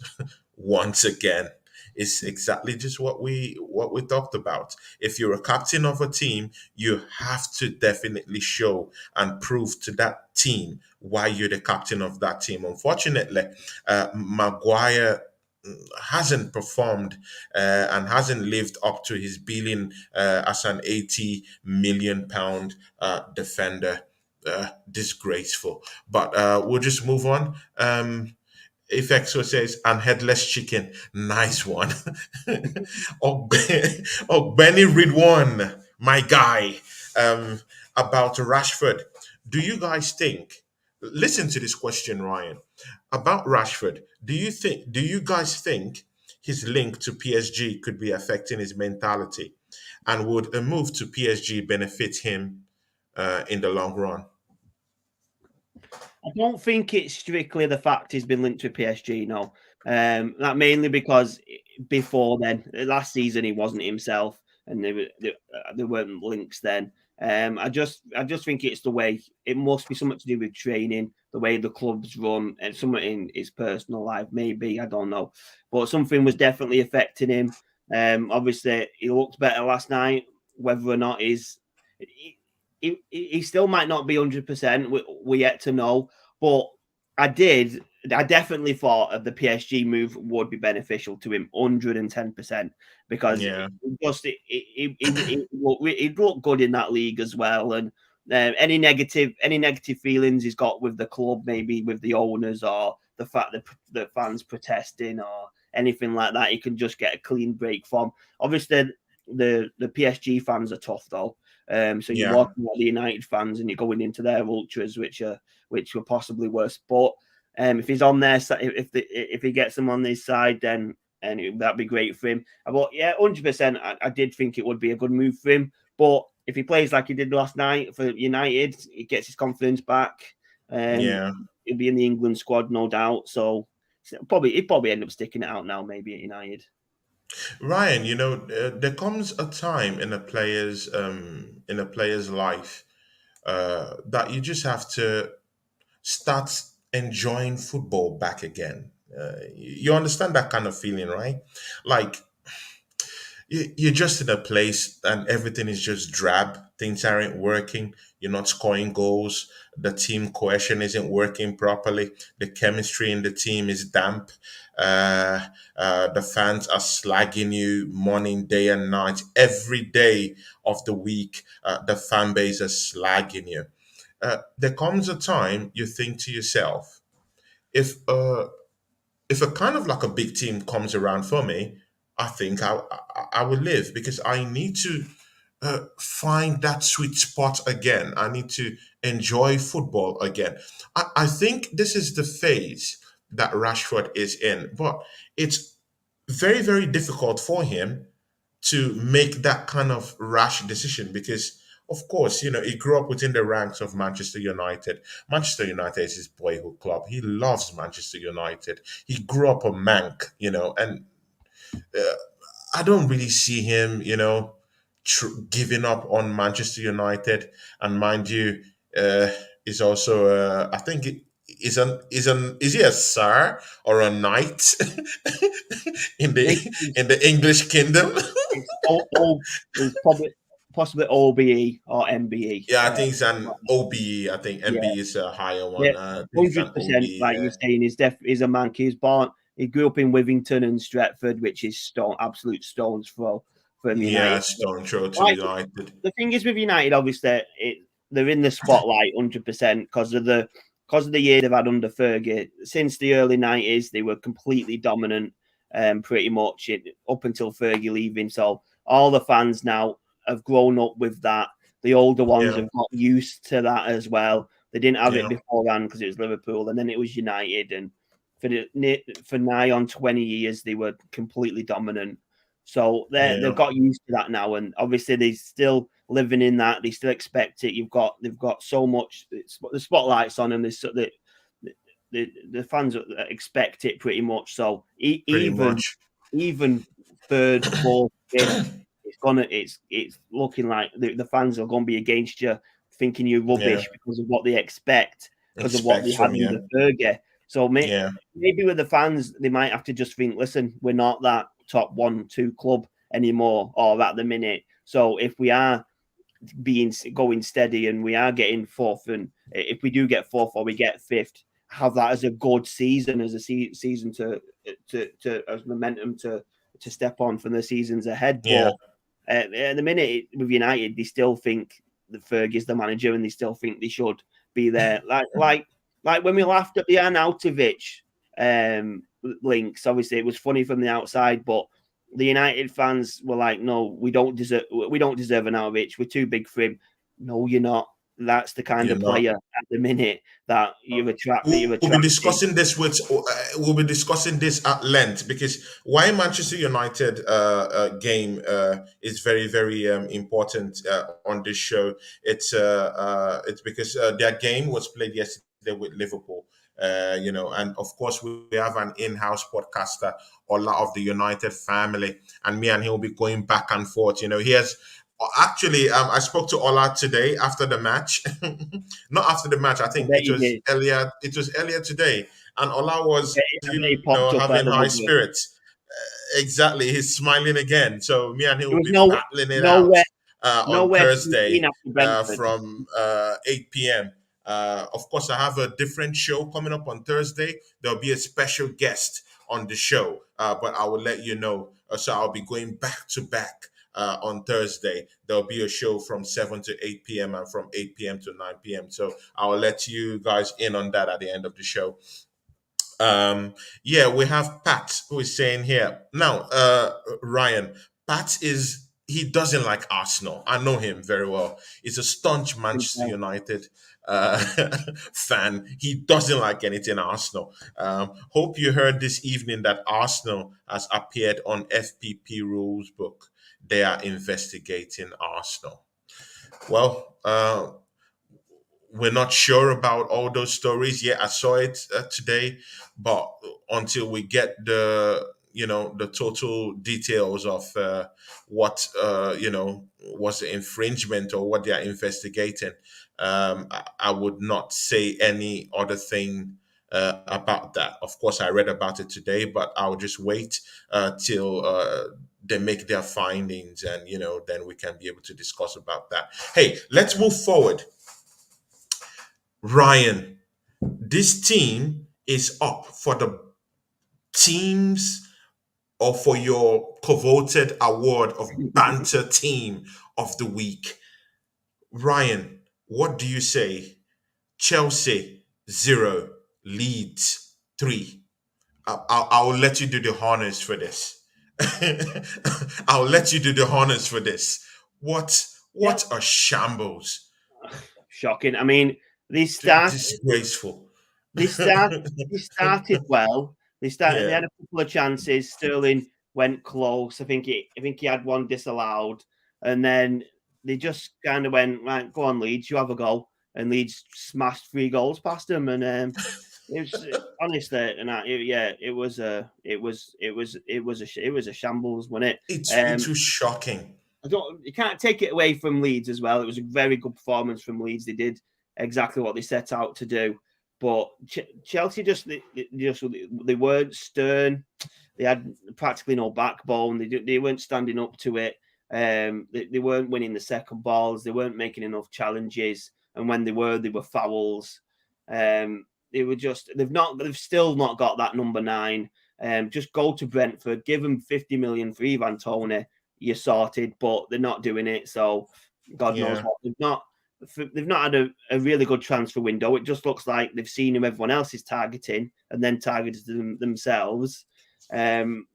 once again. It's exactly just what we talked about. If you're a captain of a team, you have to definitely show and prove to that team why you're the captain of that team. Unfortunately, Maguire hasn't performed and hasn't lived up to his billing as an 80 million pound defender. Disgraceful. But we'll just move on. Effexo says, and headless chicken. Nice one. Benny Ridwan, my guy, about Rashford. Do you guys think, listen to this question, Ryan, about Rashford. Do you guys think his link to PSG could be affecting his mentality? And would a move to PSG benefit him in the long run? I don't think it's strictly the fact he's been linked to PSG. No, that mainly because before then, last season he wasn't himself, and there weren't links then. I just think it's the way it must be something to do with training, the way the clubs run, and something in his personal life. Maybe I don't know, but something was definitely affecting him. Obviously, he looked better last night. Whether or not He still might not be 100%. We yet to know, but I definitely thought of the PSG move would be beneficial to him 110% because Yeah. he'd look good in that league as well. And any negative feelings he's got with the club, maybe with the owners or the fact that the fans protesting or anything like that, he can just get a clean break from. Obviously, the PSG fans are tough though. So you're Yeah. walking out the United fans and you're going into their ultras, which were possibly worse. But if he's on their side, if he gets them on his side, then that'd be great for him. But yeah, 100%. I did think it would be a good move for him. But if he plays like he did last night for United, he gets his confidence back. Yeah. He'll be in the England squad, no doubt. So he'd probably end up sticking it out now, maybe at United. Ryan, there comes a time in a player's life that you just have to start enjoying football back again. You understand that kind of feeling, right? Like you're just in a place and everything is just drab. Things aren't working. You're not scoring goals. The team cohesion isn't working properly. The chemistry in the team is damp. The fans are slagging you morning, day, and night. Every day of the week, the fan base is slagging you. There comes a time you think to yourself, if uh, if a kind of like a big team comes around for me, I think I will live because I need to find that sweet spot again. I need to enjoy football again. I think this is the phase that Rashford is in, but it's very, very difficult for him to make that kind of rash decision because of course he grew up within the ranks of Manchester United. Manchester United is his boyhood club. He loves Manchester United. He grew up a Manc, and uh, I don't really see him giving up on Manchester United. And mind you, is also I think is he a sir or a knight in the English kingdom? It's probably possibly OBE or MBE. Yeah, I think it's an OBE. I think Yeah, MBE is a higher yeah, one. I think it's an 100%. OBE. Like you're saying, he's a man. He grew up in Withington and Stretford, which is absolute stones from Yeah, United. stone throw to Like United. the thing is with United, obviously, they're in the spotlight 100% because of the year they've had under Fergie. Since the early 90s, they were completely dominant, pretty much up until Fergie leaving. So all the fans now have grown up with that. The older ones Yeah, have got used to that as well. They didn't have it yeah, beforehand because it was Liverpool, and then it was United, and for nigh on 20 years they were completely dominant. So they've yeah, got used to that now, and obviously they're still living in that. They still expect it. They've got so much. The spotlight's on them. The fans expect it pretty much. So pretty much. even third, fourth, fifth, it's looking like the fans are going to be against you, thinking you're Yeah, rubbish because of what they expect, because of what they expects had from under you. Fergie. So Yeah, maybe with the fans, they might have to just think, listen, we're not that top 1-2 club anymore, or at the minute. So if we are going steady and we are getting fourth, and if we do get fourth or we get fifth, have that as a good season, as a season to as momentum to step on from the seasons ahead. yeah, But at the minute with United, they still think that Fergie's the manager, and they still think they should be there. Like when we laughed at the Arnautovic links, obviously it was funny from the outside, but the United fans were like, "No, we don't deserve Arnautovic. We're too big for him." No, you're not. That's the kind you're of not. player at the minute that you've We'll be attracted. discussing this we'll be discussing this at length because why Manchester United game is very very important on this show. It's because their game was played yesterday with Liverpool. And of course we have an in-house podcaster, Ola of the United family, and me and he'll be going back and forth. He has actually I spoke to Ola today after the match. Not after the match. I I think bet you did. It was earlier today, and Ola was, I bet he popped up at having the high woodwork. spirits. Exactly, he's smiling again. So me and he There will was be no battling it out. nowhere No on way to Thursday after Brentford. from 8 p.m. Of course, I have a different show coming up on Thursday. There'll be a special guest on the show, but I will let you know. So I'll be going back to back on Thursday. There'll be a show from 7 to 8 p.m. and from 8 p.m. to 9 p.m. So I'll let you guys in on that at the end of the show. Yeah, we have Pat who is saying here now, Ryan. Pat is he doesn't like Arsenal. I know him very well. He's a staunch Manchester United uh, fan. He doesn't like anything Arsenal. Hope you heard this evening that Arsenal has appeared on FPP rules book. They are investigating Arsenal. Well, we're not sure about all those stories. Yeah, I saw it today, but until we get the total details of what was the infringement or what they are investigating, I would not say any other thing about that. Of course, I read about it today, but I'll just wait till they make their findings, and then we can be able to discuss about that. Hey, let's move forward. Ryan, this team is up for the teams or for your coveted award of Banter Team of the Week. Ryan, what do you say? Chelsea 0, Leeds 3. I'll let you do the honors for this. I'll let you do the honors for this. What Yeah, what a shambles. shocking. I mean, they start Disgraceful. they start they started well. They Yeah. had a couple of chances. Sterling went close. I think he had one disallowed, and then they just kind of went right. Go on, Leeds, you have a go, and Leeds smashed 3 goals past them, and it was honestly, and it was a shambles, wasn't it? It was shocking. You can't take it away from Leeds as well. It was a very good performance from Leeds. They did exactly what they set out to do, but Chelsea they weren't stern. They had practically no backbone. They weren't standing up to it. They weren't winning the second balls. They weren't making enough challenges, and when they were fouls. They've still not got that number 9. Just go to Brentford, give them 50 million for Ivan Toney, you're sorted, but they're not doing it. So God knows Yeah. what. They've not had a really good transfer window. It just looks like they've seen who everyone else is targeting and then targeted themselves. There's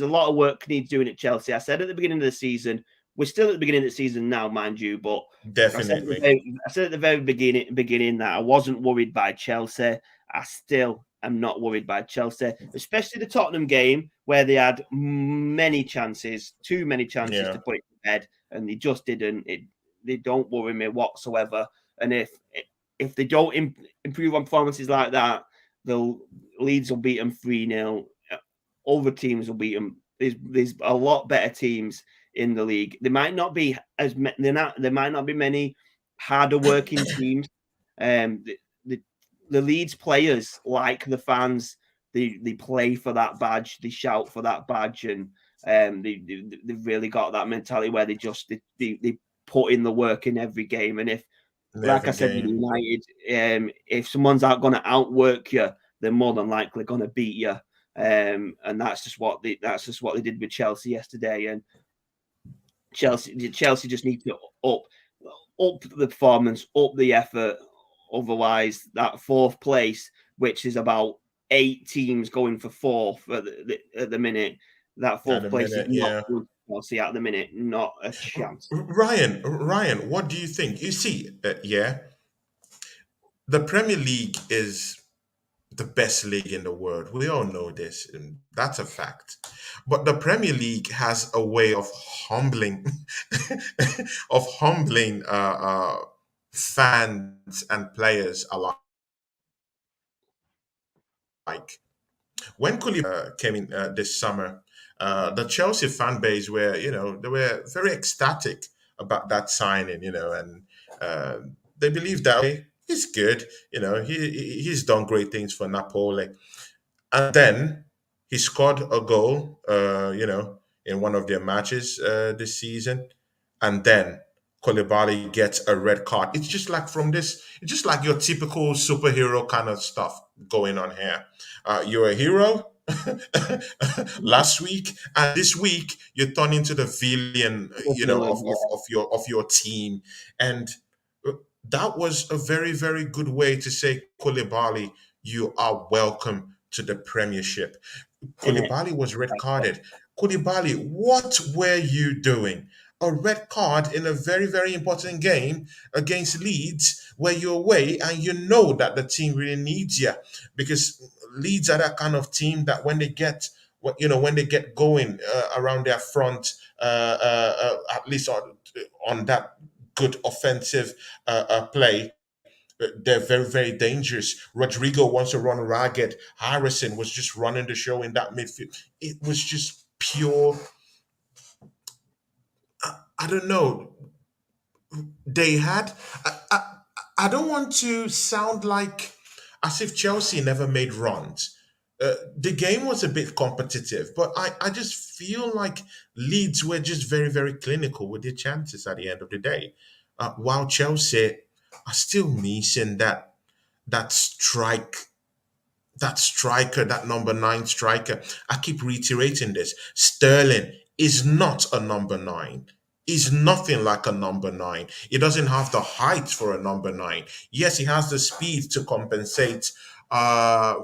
a lot of work needs doing at Chelsea. I said at the beginning of the season, we're still at the beginning of the season now, mind you, but Definitely. I said at the very beginning that I wasn't worried by Chelsea. I still am not worried by Chelsea, especially the Tottenham game where they had many chances, too many chances Yeah. to put it to bed, and they just didn't. They don't worry me whatsoever. And if they don't improve on performances like that, Leeds will beat them 3-0. Other teams will beat them. There's a lot better teams in the league. There might not be there might not be many harder working teams. The Leeds players, like the fans, they play for that badge, they shout for that badge, and they've really got that mentality where they put in the work in every game. And if, In like I every said with game. United, if someone's going to outwork you, they're more than likely going to beat you. And that's just what they did with Chelsea yesterday. And Chelsea just need to up the performance, up the effort. Otherwise, that 4th place, which is about 8 teams going for 4th at the minute, that At 4th a place is minute, not yeah. good. Chelsea at the minute, not a chance. Ryan, what do you think? You see, yeah, the Premier League is the best league in the world. We all know this, and that's a fact. But the Premier League has a way of humbling, of humbling fans and players alike. When Koulibaly came in this summer, the Chelsea fan base were, they were very ecstatic about that signing, and uh, they believed that okay, he's good, he's done great things for Napoli, and then he scored a goal, in one of their matches this season, and then Koulibaly gets a red card. It's just like it's just like your typical superhero kind of stuff going on here. You're a hero last week, and this week you turn into the villain, Villain, of your team, and that was a very very good way to say, Koulibaly, you are welcome to the Premiership. innit? Koulibaly was red carded. Koulibaly, what were you doing? A red card in a very, very important game against Leeds, where you're away and you know that the team really needs you, because Leeds are that kind of team that when they get, when they get going around their front, at least on that good offensive play, they're very, very dangerous. Rodrigo wants to run ragged. Harrison was just running the show in that midfield. It was just pure. I don't know. They had. I don't want to sound like as if Chelsea never made runs. The game was a bit competitive, but I just feel like Leeds were just very, very clinical with their chances at the end of the day. While Chelsea are still missing that strike, that striker, that number 9 striker. I keep reiterating this. Sterling is not a number 9. He's nothing like a number 9. He doesn't have the height for a number 9. Yes, he has the speed to compensate, for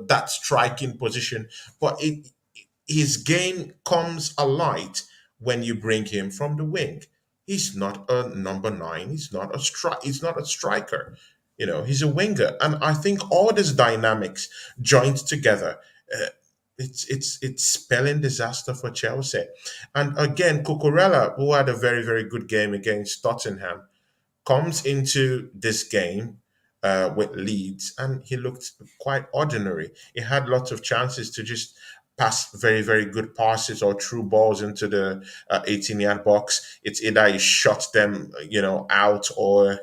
that striking position, but his game comes alight when you bring him from the wing. He's not a number 9. He's not a He's not a striker. He's a winger, and I think all these dynamics joined together, uh, it's spelling disaster for Chelsea. And again, Cucurella, who had a very very good game against Tottenham, comes into this game with Leeds, and he looked quite ordinary. He had lots of chances to just pass very, very good passes or through balls into the 18-yard box. It's either he shot them, out, or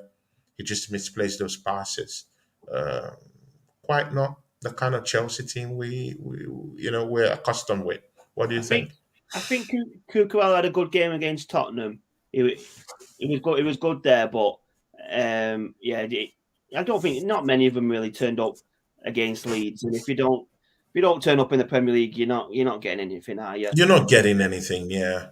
he just misplaced those passes. Uh, Quite not the kind of Chelsea team we're accustomed with. What do you I think think? I think Cucurella had a good game against Tottenham. It was good. It was good there, but I don't think not many of them really turned up against Leeds. And if you don't turn up in the Premier League, you're not getting anything, are you? You're not getting anything, yeah,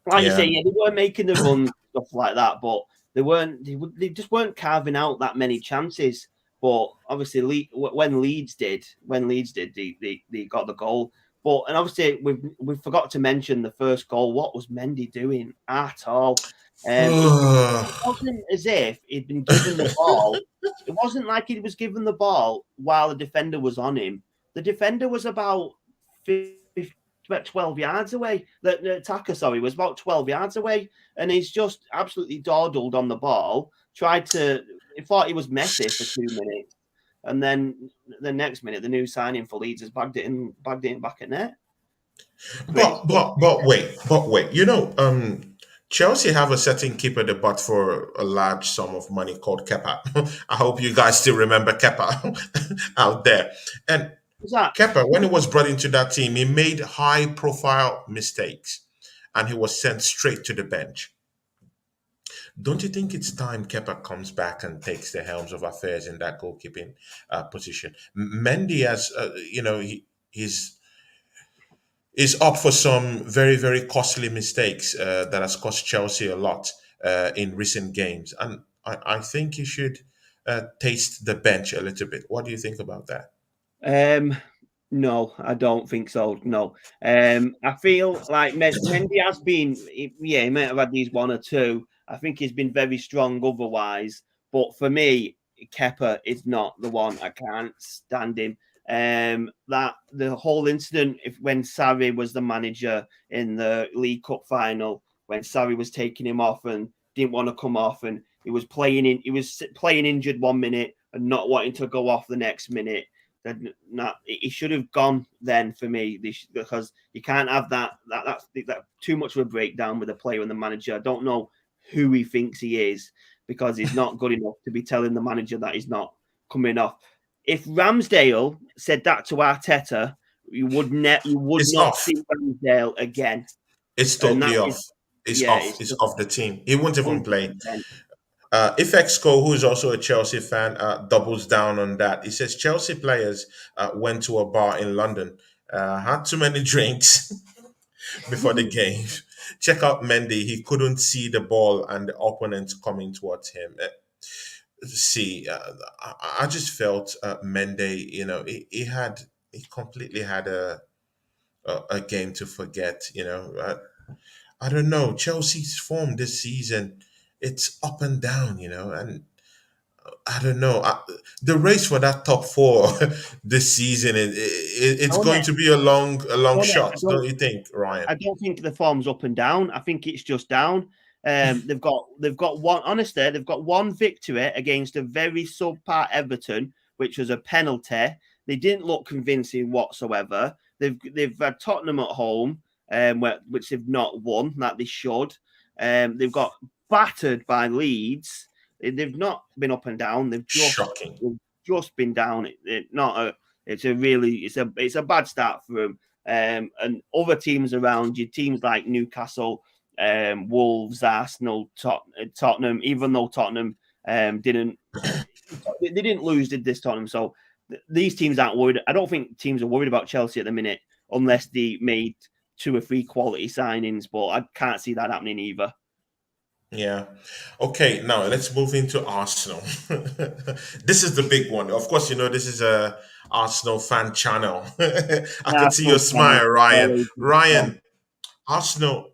Like you say, yeah. yeah, they weren't making the runs stuff like that, but they weren't. They just weren't carving out that many chances. But obviously, when Leeds did, they got the goal. But and obviously, we forgot to mention the first goal. What was Mendy doing at all? It wasn't as if he'd been given the ball. It wasn't like he was given the ball while the defender was on him. The defender was about 12 yards away. The attacker, sorry, was about 12 yards away. And he's just absolutely dawdled on the ball, he thought he was Messi for 2 minutes. And then the next minute, the new signing for Leeds has bagged it in back at net. But wait. Chelsea have a certain keeper they bought for a large sum of money called Kepa. I hope you guys still remember Kepa out there. And Was that? Kepa, when he was brought into that team, he made high profile mistakes and he was sent straight to the bench. Don't you think it's time Kepa comes back and takes the helms of affairs in that goalkeeping position? Mendy has, he's is up for some very, very costly mistakes that has cost Chelsea a lot in recent games. And I think he should taste the bench a little bit. What do you think about that? Um, no, I don't think so. No. I feel like Mendy has been, he might have had these one or two. I think he's been very strong otherwise. But for me, Kepa is not the one. I can't stand him. That the whole incident when Sarri was the manager in the League Cup final, when Sarri was taking him off and didn't want to come off, and he was playing injured 1 minute and not wanting to go off the next minute. He should have gone then for me, because you can't have that too much of a breakdown with the player and the manager. I don't know who he thinks he is, because he's not good enough to be telling the manager that he's not coming off. If Ramsdale said that to Arteta, You would not off. see Ramsdale again. It's totally off. Is, It's off. It's off the team. He won't even 100%. play. Ifexco, who is also a Chelsea fan, doubles down on that. He says Chelsea players went to a bar in London, had too many drinks before the game. Check out Mendy. He couldn't see the ball and the opponent coming towards him. I just felt Mendy, he completely had a game to forget. I don't know. Chelsea's form this season, it's up and down, and I don't know. The race for that top four this season, it's going to be a long shot, don't you think, Ryan? I don't think the form's up and down. I think it's just down. They've got one. Honestly, they've got one victory against a very subpar Everton, which was a penalty. They didn't look convincing whatsoever. They've had Tottenham at home, which they've not won, that they should. They've got battered by Leeds. They've not been up and down. They've just been down. It's a bad start for them. And other teams around you, teams like Newcastle, Wolves, Arsenal, Tottenham. Even though Tottenham didn't lose, did this Tottenham? So these teams aren't worried. I don't think teams are worried about Chelsea at the minute, unless they made 2 or 3 quality signings. But I can't see that happening either. Yeah. Okay, now let's move into Arsenal. This is the big one. Of course, this is a Arsenal fan channel. I can see your smile, Ryan. Ryan, Arsenal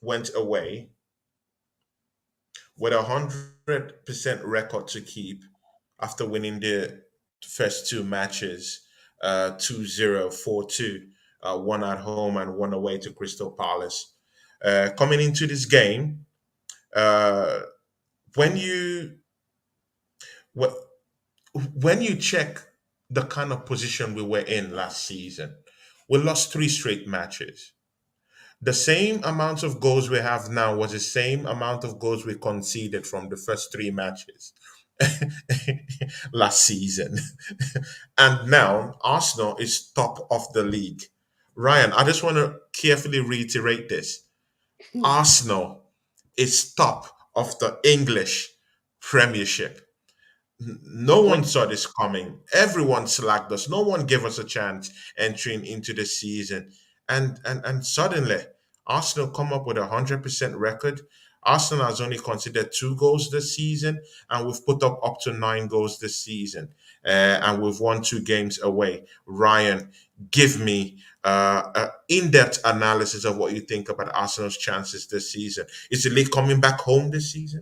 went away with 100% record to keep after winning the first 2 matches, 2-0, 4-2, one at home and one away to Crystal Palace. Coming into this game, when you check the kind of position we were in last season, we lost 3 straight matches. The same amount of goals we have now was the same amount of goals we conceded from the first 3 matches last season. And now Arsenal is top of the league. Ryan, I just want to carefully reiterate this. Arsenal is top of the English Premiership. No one saw this coming. Everyone slacked us. No one gave us a chance entering into the season. And suddenly, Arsenal come up with 100% record. Arsenal has only conceded 2 goals this season, and we've put up to 9 goals this season. And we've won 2 games away. Ryan, give me an in-depth analysis of what you think about Arsenal's chances this season. Is the league coming back home this season?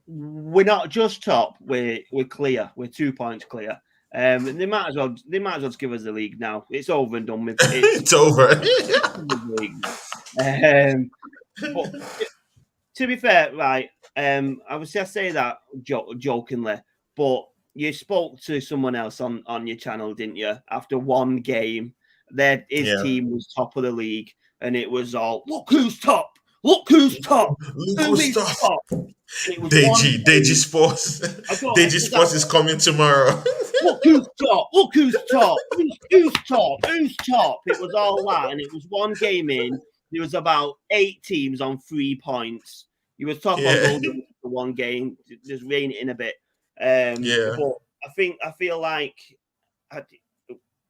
We're not just top. We're clear. We're 2 points clear. They might as well just give us the league now. It's over and done with. It's over. But to be fair, right? Obviously, I say that jokingly, but you spoke to someone else on your channel, didn't you? After one game, his team was top of the league, and it was all, look who's top. Look who's top. Who is top? Deji Sports. Deji Sports is coming tomorrow. Look who's top. Look who's top. Who's top? Who's top? It was all that, and it was one game in. There was about 8 teams on 3 points. He was top on goals for one game. Just rein it in a bit. But I feel like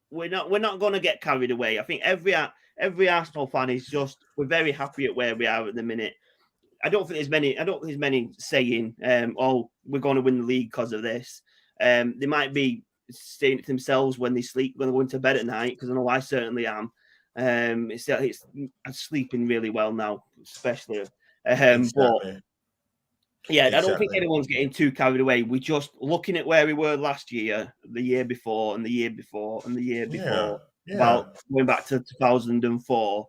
we're not going to get carried away. I think every Arsenal fan is we're very happy at where we are at the minute. I don't think there's many saying, "Oh, we're going to win the league because of this." They might be saying it to themselves when they sleep, when they go into bed at night. Because I know I certainly am. I'm sleeping really well now, especially. But yeah, I don't think anyone's getting too carried away. We're just looking at where we were last year, the year before, and the year before, and the year before. About going back to 2004.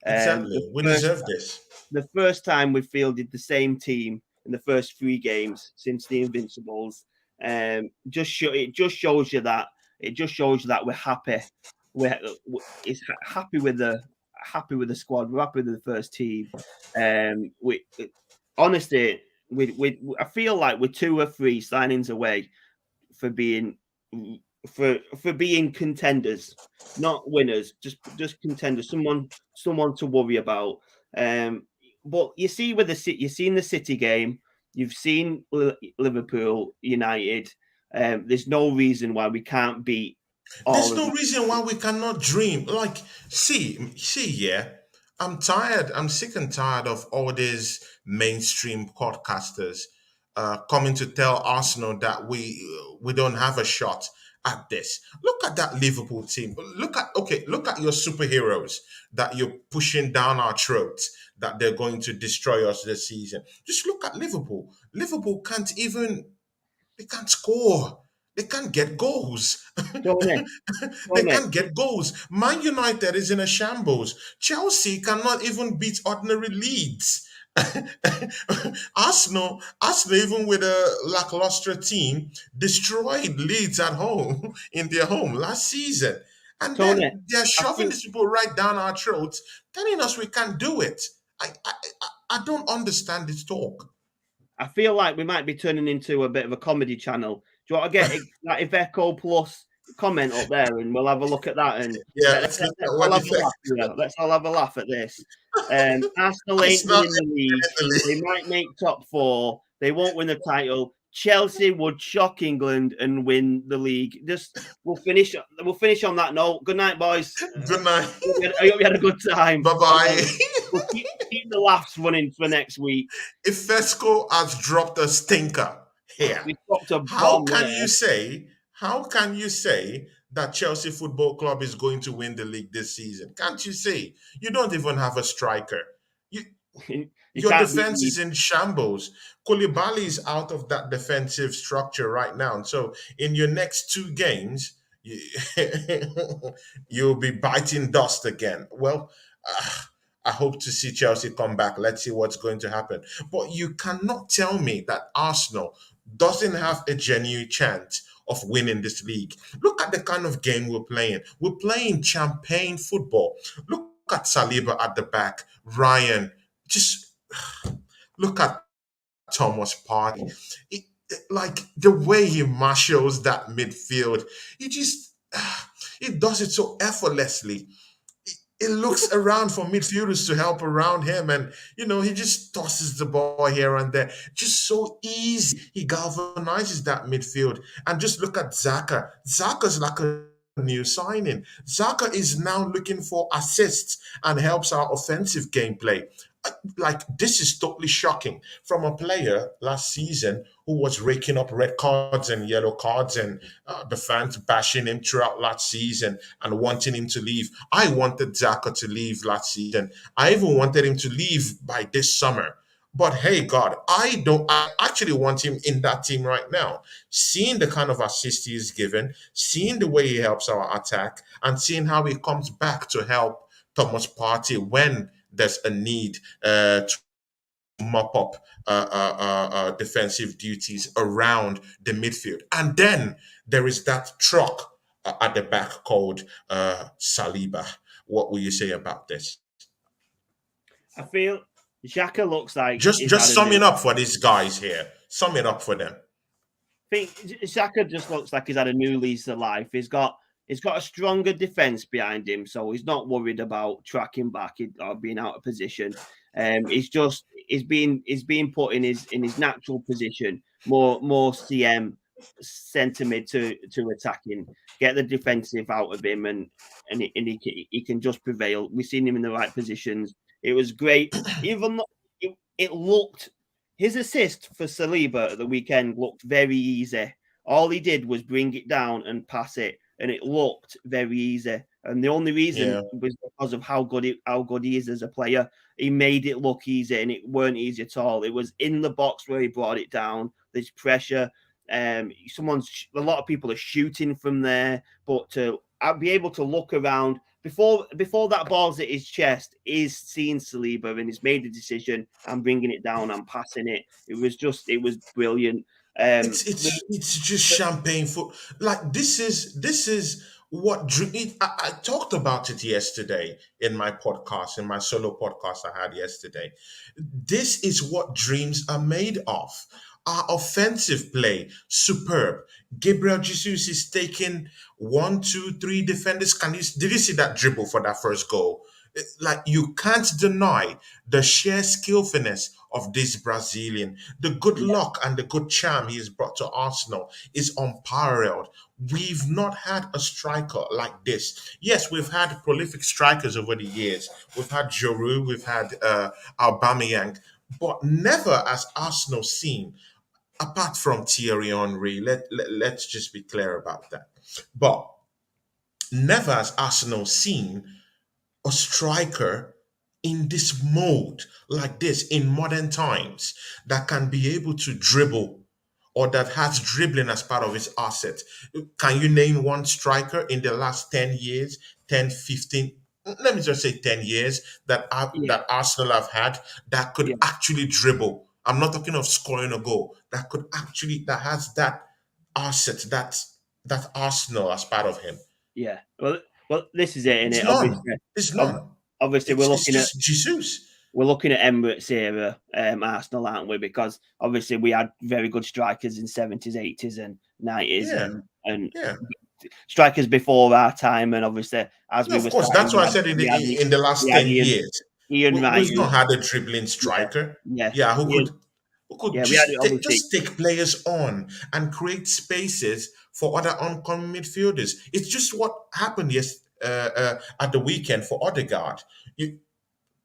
Exactly. We deserve this. The first time we fielded the same team in the first 3 games since the Invincibles. It just shows you that we're happy. We're happy with the squad. We're happy with the first team. Honestly, I feel like we're 2 or 3 signings away for being for being contenders, not winners, just contenders. Someone to worry about. But you see with you've seen the City game, you've seen Liverpool United. There's no reason why we can't beat all There's of no them. reason why we cannot dream. Like, yeah. I'm tired. I'm sick and tired of all these mainstream podcasters coming to tell Arsenal that we don't have a shot at this. Look at that Liverpool team. Look at your superheroes that you're pushing down our throats that they're going to destroy us this season. Just look at Liverpool. Liverpool can't even they can't score. They can't get goals. Tony, They Tony, can't get goals. Man United is in a shambles. Chelsea cannot even beat ordinary Leeds. Arsenal, even with a lackluster team, destroyed Leeds at home in their home last season. And Tony, then they're I shoving feel these people right down our throats, telling us we can't do it. I don't understand this talk. I feel like we might be turning into a bit of a comedy channel. Do you want to get that Iveco Plus comment up there, and we'll have a look at that, and Yeah, let's, let's let's, look let's at all what have the a laugh. Yeah, let's all have a laugh at this. Arsenal ain't Arsenal winning the league. They might make top four. They won't win the title. Chelsea would shock England and win the league. Just we'll finish. We'll finish on that note. Good night, boys. Good night. I hope you had a good time. Bye bye. We'll keep the laughs running for next week. If Fesco has dropped a stinker here, We dropped a how bomb can there. you say? How can you say that Chelsea Football Club is going to win the league this season? Can't you see? You don't even have a striker. You, You your can't defense beat is in shambles. Koulibaly is out of that defensive structure right now. And so in your next two games, you'll be biting dust again. Well, I hope to see Chelsea come back. Let's see what's going to happen. But you cannot tell me that Arsenal doesn't have a genuine chance of winning this league. Look at the kind of game we're playing. We're playing champagne football. Look at Saliba at the back, Ryan. Just look at Thomas Party. Like the way he marshals that midfield, he just he does it so effortlessly. He looks around for midfielders to help around him, and he just tosses the ball here and there, just so easy. He galvanizes that midfield, and just look at Xhaka. Xhaka's like a new signing. Xhaka is now looking for assists and helps our offensive gameplay. Like, this is totally shocking from a player last season who was raking up red cards and yellow cards, and the fans bashing him throughout last season and wanting him to leave. I wanted Xhaka to leave last season. I even wanted him to leave by this summer. But hey, God, I don't. I actually want him in that team right now. Seeing the kind of assist he is given, seeing the way he helps our attack, and seeing how he comes back to help Thomas Partey when there's a need to mop up defensive duties around the midfield. And then there is that truck at the back called Saliba. What will you say about this? I feel Xhaka looks like he's had Just a sum new. it up for these guys here. Sum it up for them. I think Xhaka just looks like he's had a new lease of life. He's got a stronger defense behind him, so he's not worried about tracking back or being out of position. He's being put in his natural position, more CM centre mid to attacking, get the defensive out of him, and he can just prevail. We've seen him in the right positions. It was great, even though it looked. His assist for Saliba at the weekend looked very easy. All he did was bring it down and pass it, and it looked very easy. And the only reason Yeah. was because of how good he is as a player. He made it look easy, and it weren't easy at all. It was in the box where he brought it down. There's pressure. A lot of people are shooting from there, but to be able to look around before that ball's at his chest, is seeing Saliba and he's made a decision and bringing it down and passing it. It was brilliant. It's just champagne for like this is what dream. I talked about it yesterday in my podcast, in my solo podcast I had yesterday. This is what dreams are made of. Our offensive play, superb. Gabriel Jesus is taking one, two, three defenders. Did you see that dribble for that first goal? Like, you can't deny the sheer skillfulness of this Brazilian. The good Yeah, luck and the good charm he has brought to Arsenal is unparalleled. We've not had a striker like this. Yes, we've had prolific strikers over the years. We've had Giroud, we've had Aubameyang, but never has Arsenal seen, apart from Thierry Henry. Let's just be clear about that. But never has Arsenal seen a striker in this mode like this in modern times that can be able to dribble or that has dribbling as part of his asset. Can you name one striker in the last 10 years, 10, 15? Let me just say 10 years yeah, that Arsenal have had that could yeah, actually dribble. I'm not talking of scoring a goal. That has that asset, that Arsenal as part of him. yeah. Well, this is it, It's innit? none. It's Ob- none. obviously, It's just Jesus. we're looking at Emirates era, Arsenal, aren't we? Because obviously we had very good strikers in 70s, 80s, and 90s, Yeah, and yeah. strikers before our time. And obviously, as Yeah, we of were course. saying, That's why I said in the We last had 10 years, Ian Wright, we've not had a dribbling yeah, striker. yeah, Yeah, Ian, who could yeah. We had obviously, just take players on and create spaces for other oncoming midfielders. It's just what happened at the weekend for Odegaard. You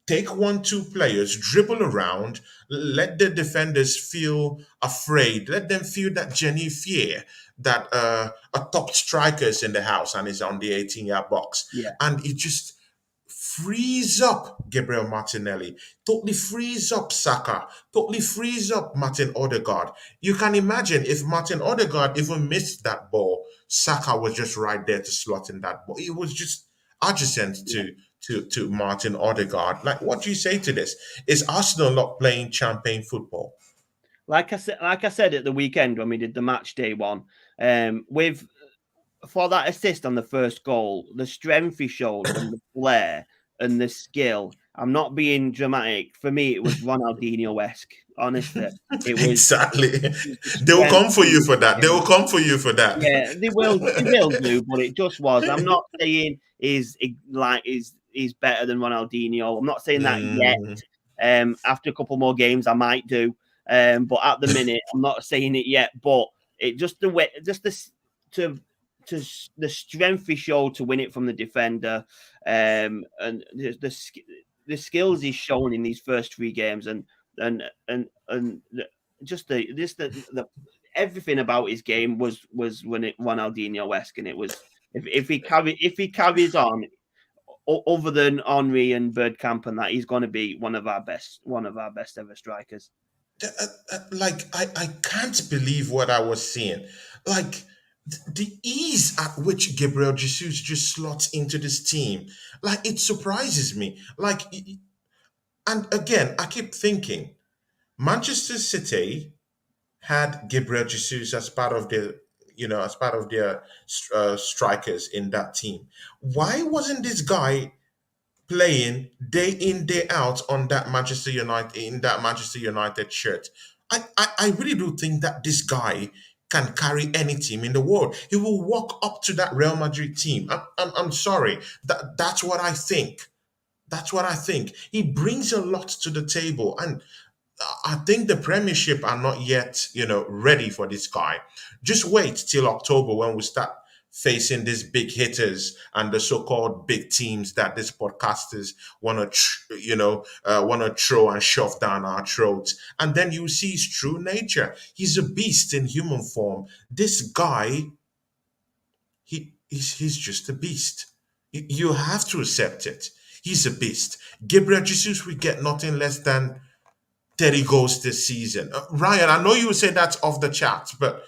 take one, two players, dribble around, let the defenders feel afraid, let them feel that genuine fear that a top striker is in the house and is on the 18-yard box. yeah, And it just frees up Gabriel Martinelli, totally frees up Saka, totally frees up Martin Odegaard. You can imagine if Martin Odegaard even missed that ball, Saka was just right there to slot in that ball. It was just adjacent yeah. to Martin Odegaard. Like, what do you say to this? Is Arsenal not playing champagne football? Like I said at the weekend when we did the match day one, with for that assist on the first goal, the strength he showed and the flair and the skill. I'm not being dramatic. For me, it was Ronaldinho-esque. Honestly, it was, Exactly. it was the They will strength come for in you his for that. They will game. come for you for that. Yeah, they will do, but it just was. I'm not saying is better than Ronaldinho. I'm not saying that yet. Mm, After a couple more games, I might do. But at the minute, I'm not saying it yet. But it just the way, just this to the strength he showed to win it from the defender, and the skills he's shown in these first three games, and just the everything about his game was when it Ronaldinho-esque, and it was if he carries on, other than Henry and Birdcamp and that, he's going to be one of our best ever strikers. like I can't believe what I was seeing. Like the ease at which Gabriel Jesus just slots into this team, like it surprises me. And again, I keep thinking Manchester City had Gabriel Jesus as part of their strikers in that team. Why wasn't this guy playing day in day out on that Manchester United shirt? I really do think that this guy can carry any team in the world. He will walk up to that Real Madrid team. I'm sorry. That's what I think. That's what I think. He brings a lot to the table, and I think the Premiership are not yet, ready for this guy. Just wait till October when we start facing these big hitters and the so-called big teams that these podcasters want to throw and shove down our throats, and then you see his true nature. He's a beast in human form. This guy, he's just a beast. You have to accept it. He's a beast. Gabriel Jesus will get nothing less than 30 goals this season. Ryan, I know you would say that's off the charts, but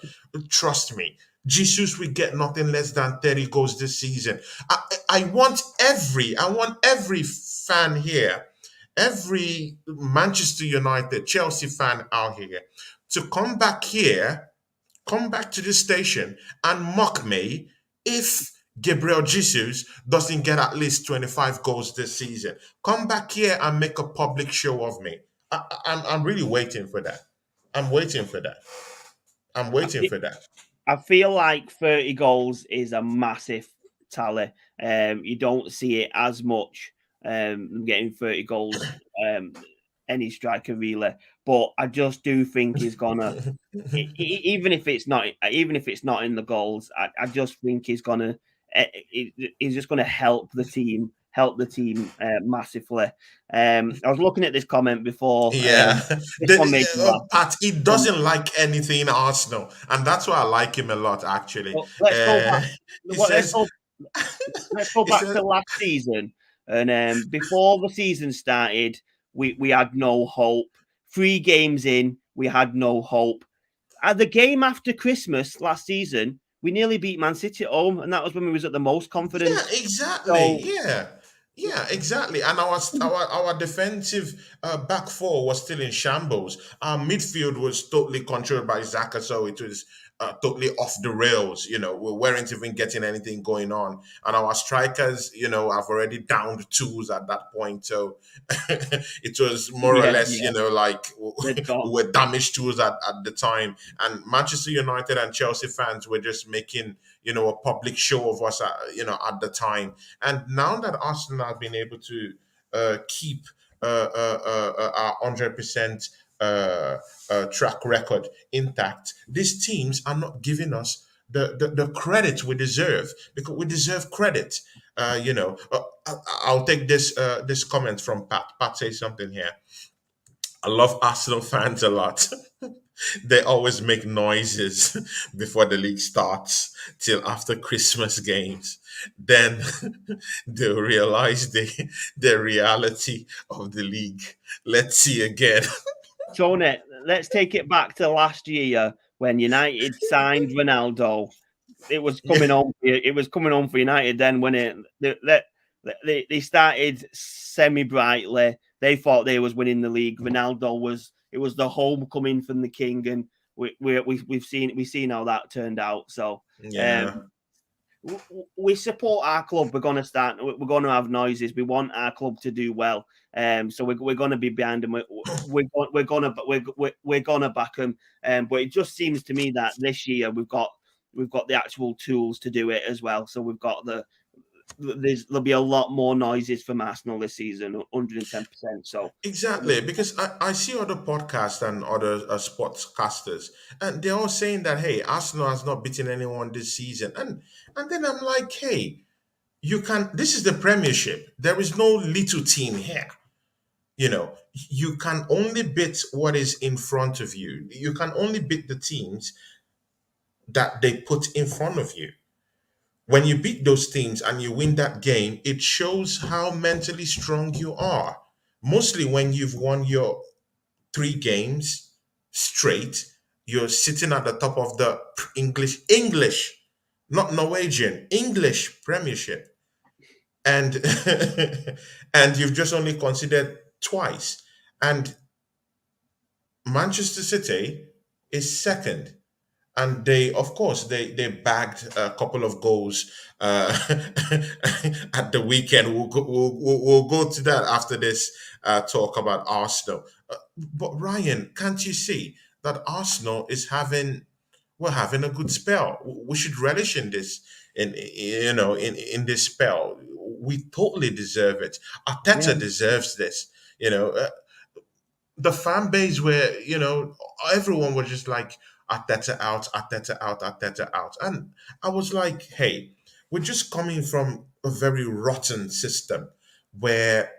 trust me, Jesus will get nothing less than 30 goals this season. I want every fan here, every Manchester United, Chelsea fan out here, to come back to this station and mock me if Gabriel Jesus doesn't get at least 25 goals this season. Come back here and make a public show of me. I'm really waiting for that. I'm waiting for that. I'm I waiting feel, for that. I feel like 30 goals is a massive tally. You don't see it as much, getting 30 goals, any striker really. But I just do think he's gonna, even if it's not in the goals, I just think he's gonna, he's just gonna help the team massively. I was looking at this comment before. Yeah, This one made me laugh. Pat, he doesn't like anything Arsenal, and that's why I like him a lot. Actually, Well, let's go back. he What? Let's says, go. Let's go he back says, to last season. And before the season started, we had no hope. 3 games in, we had no hope. At the game after Christmas last season, we nearly beat Man City at home, and that was when we was at the most yeah, confidence. exactly, So yeah. Yeah, exactly. And our defensive back four was still in shambles. Our midfield was totally controlled by Xhaka, so it was totally off the rails. We weren't even getting anything going on, and our strikers, have already downed tools at that point. So it was more or yeah, less, yeah, like they're we gone. were damaged tools at the time. And Manchester United and Chelsea fans were just making, a public show of us, at the time. And now that Arsenal have been able to keep our 100% track record intact, these teams are not giving us the credit we deserve, because we deserve credit. I'll take this comment from Pat. Pat says something here. I love Arsenal fans a lot. They always make noises before the league starts till after Christmas games. Then they'll realize the reality of the league. Let's see again. Tony, let's take it back to last year when United signed Ronaldo. It was Yeah, coming on. It was coming on for United then when they started semi brightly. They thought they was winning the league. Ronaldo was it was the homecoming from the king, and we've seen how that turned out. So yeah, um, we support our club. We're gonna start. We're gonna have noises. We want our club to do well. So we're gonna be behind them. We're gonna back them. But it just seems to me that this year we've got the actual tools to do it as well. So we've got there'll be a lot more noises from Arsenal this season, 110%. So exactly. Because I see other podcasts and other sportscasters, and they're all saying that, hey, Arsenal has not beaten anyone this season, and then I'm like, hey, you can. This is the Premiership. There is no little team here. You can only beat what is in front of you. You can only beat the teams that they put in front of you. When you beat those teams and you win that game, it shows how mentally strong you are. Mostly when you've won your 3 games straight, you're sitting at the top of the English, not Norwegian, English Premiership, and and you've just only considered twice. And Manchester City is second, and they, of course, they bagged a couple of goals at the weekend. We'll go to that after this talk about Arsenal. But Ryan, can't you see that Arsenal is having a good spell? We should relish in this, in this spell. We totally deserve it. yeah, Arteta deserves this. You know, uh, the fan base where everyone was just like, Arteta out, Arteta out, Arteta out, and I was like, hey, we're just coming from a very rotten system where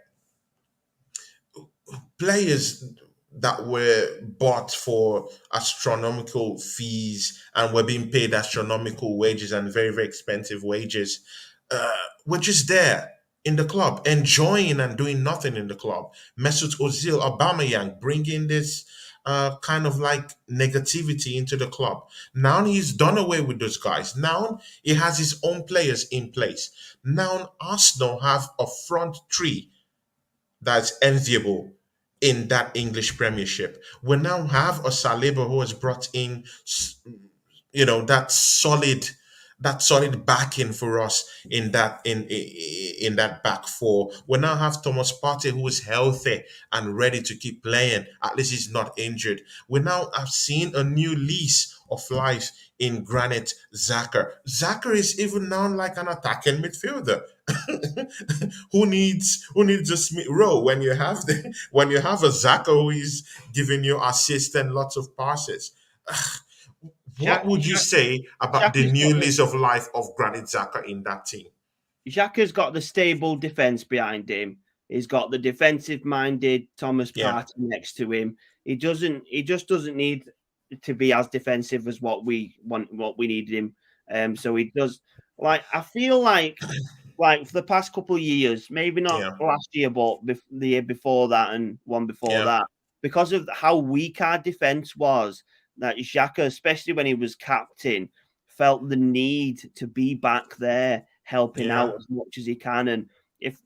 players that were bought for astronomical fees and were being paid astronomical wages and very, very expensive wages uh, were just there in the club, enjoying and doing nothing in the club. Mesut Ozil, Aubameyang, bringing this kind of like negativity into the club. Now he's done away with those guys. Now he has his own players in place. Now Arsenal have a front three that's enviable in that English Premiership. We now have a Saliba who has brought in, that that solid backing for us in that back four. We now have Thomas Partey, who is healthy and ready to keep playing. At least he's not injured. We now have seen a new lease of life in Granit Xhaka. Xhaka is even now like an attacking midfielder. Who needs a Smith Rowe when you have when you have a Xhaka who is giving you assists and lots of passes? What would you say about the Xhaka's new got the lease of life of Granit Xhaka in that team? Xhaka's got the stable defense behind him. He's got the defensive-minded Thomas Yeah, Partey next to him. He doesn't. He just doesn't need to be as defensive as what we want, what we needed him. So he does. Like I feel like for the past couple of years, maybe not yeah, last year, but the year before that and one before yeah, that, because of how weak our defense was, that Xhaka, especially when he was captain, felt the need to be back there helping yeah. out as much as he can. And if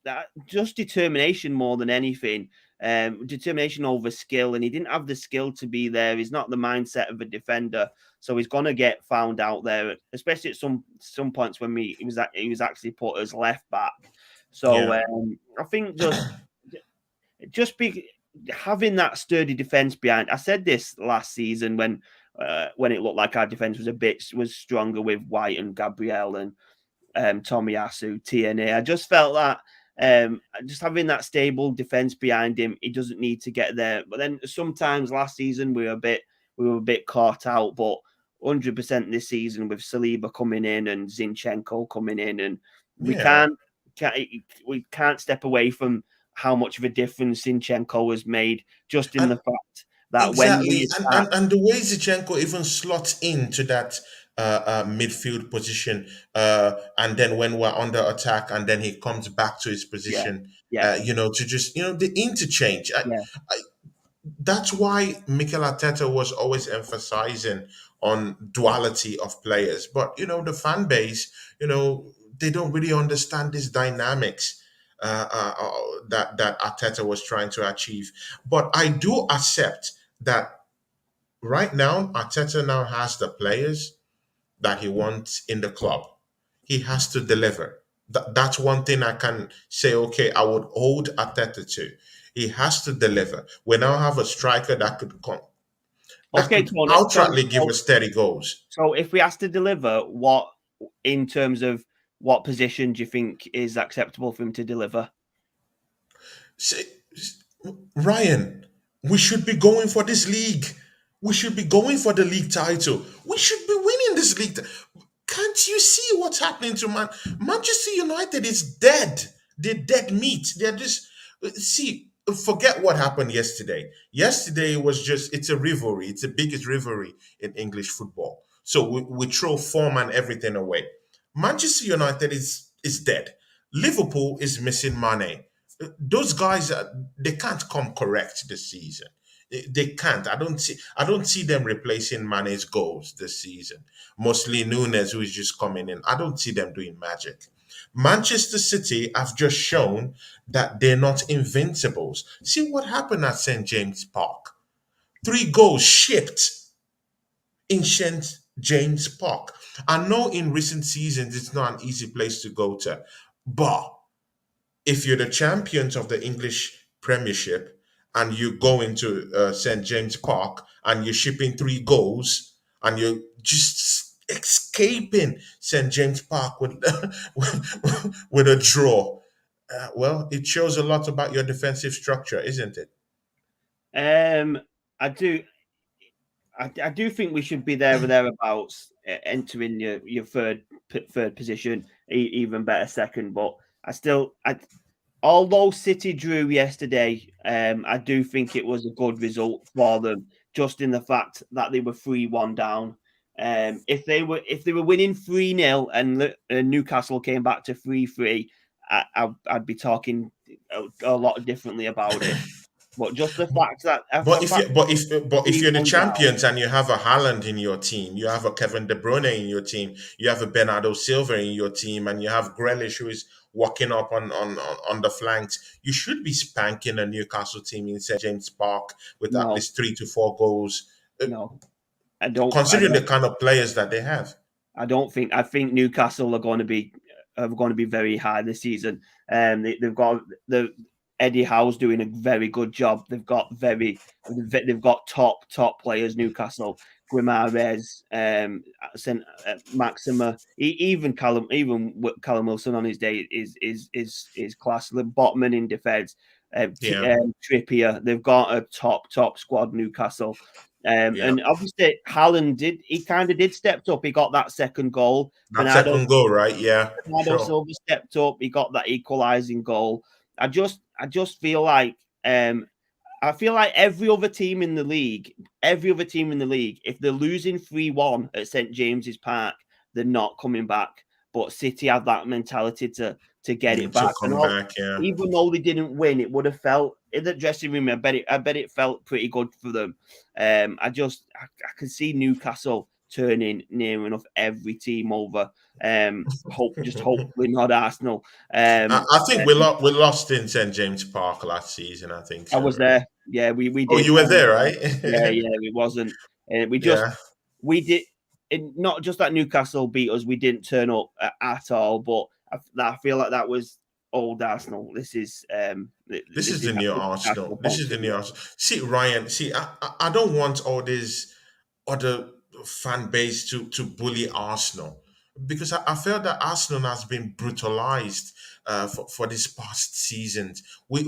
that just determination more than anything, determination over skill, and he didn't have the skill to be there. He's not the mindset of a defender, so he's gonna get found out there, especially at some points when he was actually put as left back. So Yeah. I think just be having that sturdy defense behind. I said this last season when it looked like our defense was stronger with White and Gabriel and Tomiyasu, TNA. I just felt that just having that stable defense behind him, he doesn't need to get there. But then sometimes last season we were a bit caught out, but 100% this season with Saliba coming in and Zinchenko coming in, and we Yeah. can't we can't step away from how much of a difference Zinchenko has made just in the And fact that when we exactly, attack, and the way Zichenko even slots into that midfield position, and then when we're under attack, and then he comes back to his yeah, position, yeah, to just the interchange. yeah. That's why Mikel Arteta was always emphasizing on duality of players. But the fan base, they don't really understand these dynamics that Arteta was trying to achieve. But I do accept that right now Arteta now has the players that he wants in the club. He has to deliver. That's one thing I can say. Okay, I would hold Arteta to. He has to deliver. We now have a striker that Okay, could Tony. outrightly give us steady goals. So if we has to deliver, what in terms of what position do you think is acceptable for him to deliver? See, Ryan, we should be going for this league. We should be going for the league title. We should be winning this league. Can't you see what's happening to Manchester United is dead. They're dead meat. They're just see. Forget what happened yesterday. Yesterday was it's a rivalry. It's the biggest rivalry in English football. So we throw form and everything away. Manchester United is dead. Liverpool is missing Mane. Those guys, they can't come correct this season. They can't. I don't see them replacing Mane's goals this season. Mostly Nunez, who is just coming in. I don't see them doing magic. Manchester City have just shown that they're not invincibles. See what happened at St. James Park. 3 goals shipped in St. James Park. I know in recent seasons it's not an easy place to go to, but if you're the champions of the English Premiership and you go into St. James Park and you're shipping 3 goals and you're just escaping St. James Park with with a draw, well, it shows a lot about your defensive structure, isn't it? Um, I do, I do think we should be there or thereabouts, entering your third position, even better second. But although City drew yesterday, I do think it was a good result for them, just in the fact that they were 3-1 down. If they were winning 3-0 and Newcastle came back to 3-3, I'd be talking a lot differently about it. But just the fact that But the if fact you but if you're the 3-1 down, champions and you have a Haaland in your team, you have a Kevin De Bruyne in your team, you have a Bernardo Silva in your team, and you have Grealish who is walking up on the flanks, you should be spanking a Newcastle team in St James Park with at no, least 3 to 4 goals, no, I don't. I considering the don't. kind of players that they have. I think Newcastle are going to be very high this season. They've got Eddie Howe's doing a very good job. They've got top players. Newcastle, Guimaraes, Maxima, even Callum Wilson on his day is class. The Botman in defence, Trippier. They've got a top squad. Newcastle. And obviously, Haaland kind of did step up. He got that second goal. That second goal, right? Yeah, Bernardo Silva stepped up. He got that equalising goal. I just feel like every other team in the league, if they're losing 3-1 at St James's Park, they're not coming back. But City have that mentality to get it back. Even though they didn't win, it would have felt in the dressing room. I bet it felt pretty good for them. I can see Newcastle turning near enough every team over. Hopefully not Arsenal. I think we lost in St James Park last season. I think so, I was there. Yeah, we did. Oh, you were there, right? yeah, it wasn't. We did. Not just that Newcastle beat us, we didn't turn up at all. But I feel like that was old Arsenal. This is the new Arsenal. This is the new Arsenal. See, Ryan. See, I don't want all this other fan base to bully Arsenal, because I felt that Arsenal has been brutalized for this past seasons. We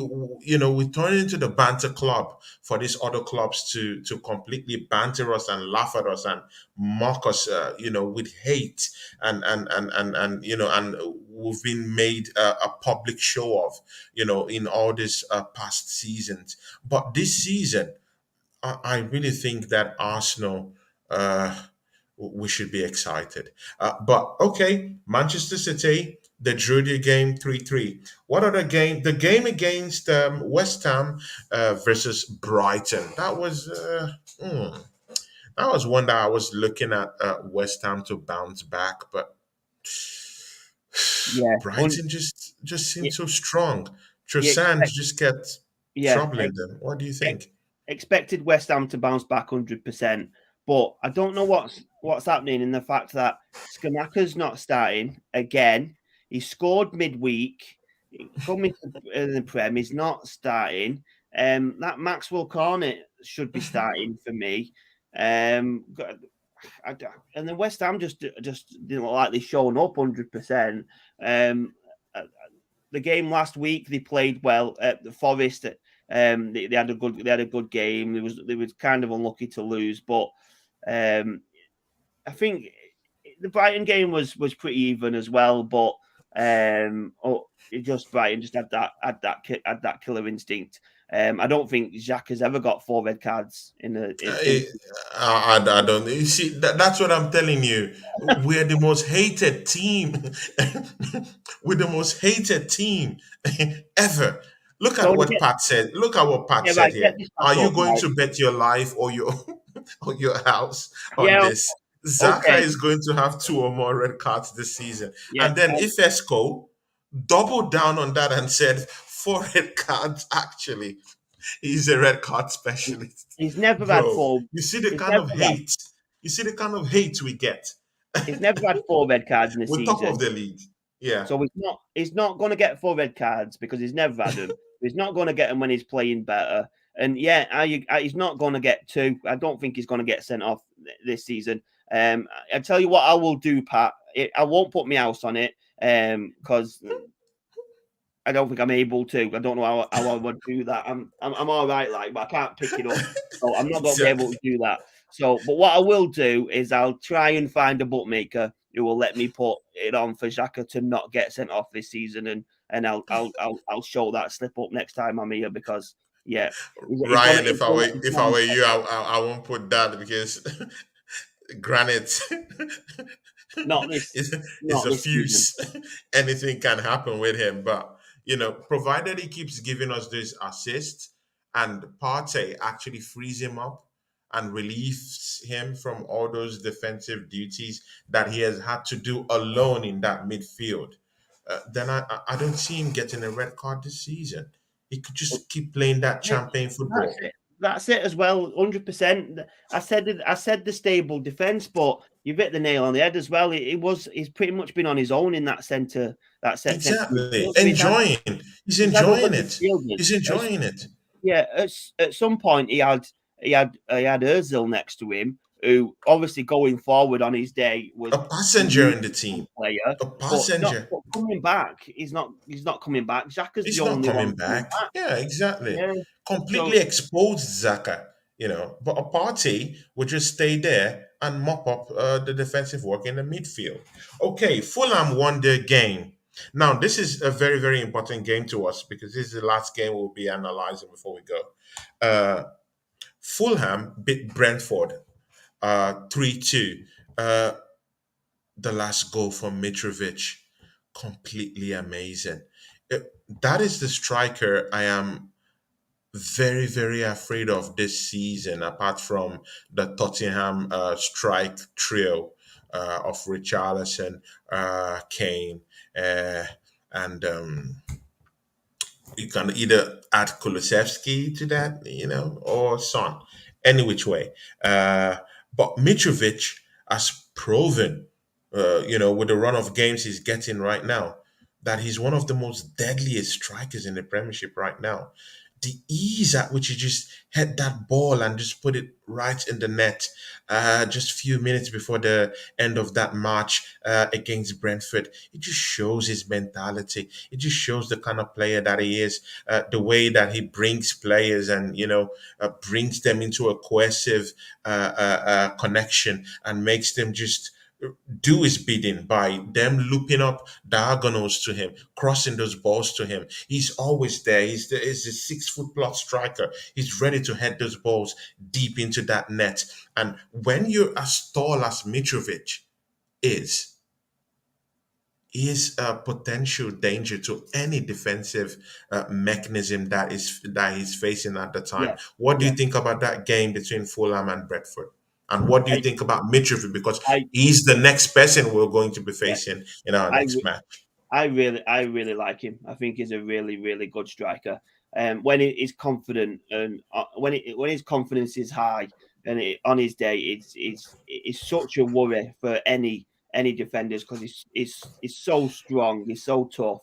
turn into the banter club for these other clubs to completely banter us and laugh at us and mock us, with hate and we've been made a public show of, in all these past seasons. But this season, I really think that Arsenal, we should be excited. But okay, Manchester City, they drew the game 3-3. What are the game against West Ham versus Brighton? That was one that I was looking at West Ham to bounce back, but Brighton just seemed so strong. Trossard just kept troubling them. What do you think? Expected West Ham to bounce back 100%, but I don't know what's happening in the fact that Skamaka's not starting again. He scored midweek. Coming in the Prem, he's not starting. That Maxwell Cornet should be starting for me. And then West Ham just didn't look like they're showing up 100%. The game last week they played well at the Forest. They had a good game. They was kind of unlucky to lose, but I think the Brighton game was pretty even as well. But Brighton just had that killer instinct. I don't think Xhaka's ever got 4 red cards I don't. You see, that's what I'm telling you. We're the most hated team. We're the most hated team ever. Look at what Pat said. Look at what Pat said here. Are you going to bet your life or your house on this? Xhaka is going to have 2 or more red cards this season. And then Ifesco doubled down on that and said 4 red cards. Actually, he's a red card specialist. He's never had 4. You see the kind of hate. You see the kind of hate we get. He's never had 4 red cards in the season. We're top of the league. Yeah. So he's not going to get 4 red cards because he's never had them. He's not going to get them when he's playing better. And he's not going to get 2. I don't think he's going to get sent off this season. I tell you what I will do, Pat. I won't put my house on it because I don't think I'm able to. I don't know how I would do that. I'm all right, but I can't pick it up. So I'm not going to be able to do that. So, but what I will do is I'll try and find a bookmaker who will let me put it on for Xhaka to not get sent off this season, and I'll show that slip up next time I'm here because Ryan, if I were you, I won't put that because granite is a fuse. Anything can happen with him, but provided he keeps giving us this assist and Partey actually frees him up and relieves him from all those defensive duties that he has had to do alone in that midfield, then I don't see him getting a red card this season. He could just keep playing that champagne football. That's it as well, 100%. I said the stable defence, but you've hit the nail on the head as well. He's pretty much been on his own in that centre, centre Exactly. midfield. So Enjoying. He's he's had other enjoying it. midfielders. He's enjoying it. Yeah, at some point he had Özil next to him, who obviously going forward on his day was A a passenger really in the good team. player, A but not passenger. but coming back. He's not coming back. Xhaka's the He's not only coming one coming back. back. Yeah, exactly. Yeah. Completely So exposed Xhaka, But a party would just stay there and mop up the defensive work in the midfield. Okay, Fulham won their game. Now, this is a very, very important game to us because this is the last game we'll be analyzing before we go. Uh, Fulham beat Brentford 3-2. The last goal from Mitrovic, completely amazing. Uh, That is the striker I am very, very afraid of this season, apart from the Tottenham strike trio of Richarlison, Kane, uh, and you can either add Kulusevski to that, or Son, any which way. But Mitrovic has proven, with the run of games he's getting right now, that he's one of the most deadliest strikers in the Premiership right now. The ease at which he just hit that ball and just put it right in the net, just a few minutes before the end of that match against Brentford, it just shows his mentality. It just shows the kind of player that he is, the way that he brings players and brings them into a cohesive connection and makes them just do his bidding by them looping up diagonals to him, crossing those balls to him. He's always there. He's a 6 foot plus striker. He's ready to head those balls deep into that net. And when you're as tall as Mitrovic is, he is a potential danger to any defensive mechanism that he's facing at the time. yeah, What do you yeah. think about that game between Fulham and Brentford? And what do you I, think about Mitrovic? Because I, he's the next person we're going to be yeah. facing in our I, next re- match. I really like him. I think he's a really, really good striker. When he's confident and when his confidence is high and on his day, it's such a worry for any defenders because he's so strong, he's so tough.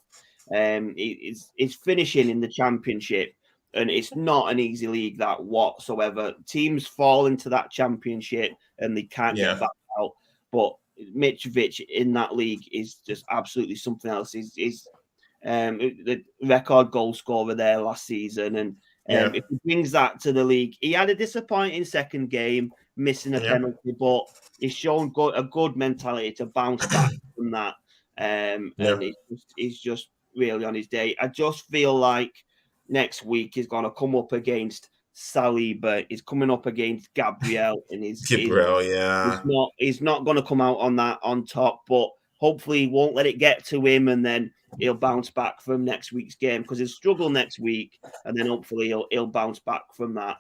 He's finishing in the Championship, and it's not an easy league that whatsoever. Teams fall into that Championship and they can't get Yeah, back out, but Mitrovic in that league is just absolutely something else. He's the record goal scorer there last season, and yeah, if he brings that to the league, he had a disappointing second game, missing a yeah, penalty, but he's shown a good mentality to bounce back from that, yeah, and he's just really on his day. I just feel like next week he's going to come up against Saliba. He's coming up against Gabriel, and Gabriel, yeah. he's not going to come out on that on top, but hopefully he won't let it get to him, and then he'll bounce back from next week's game because he'll struggle next week, and then hopefully he'll bounce back from that.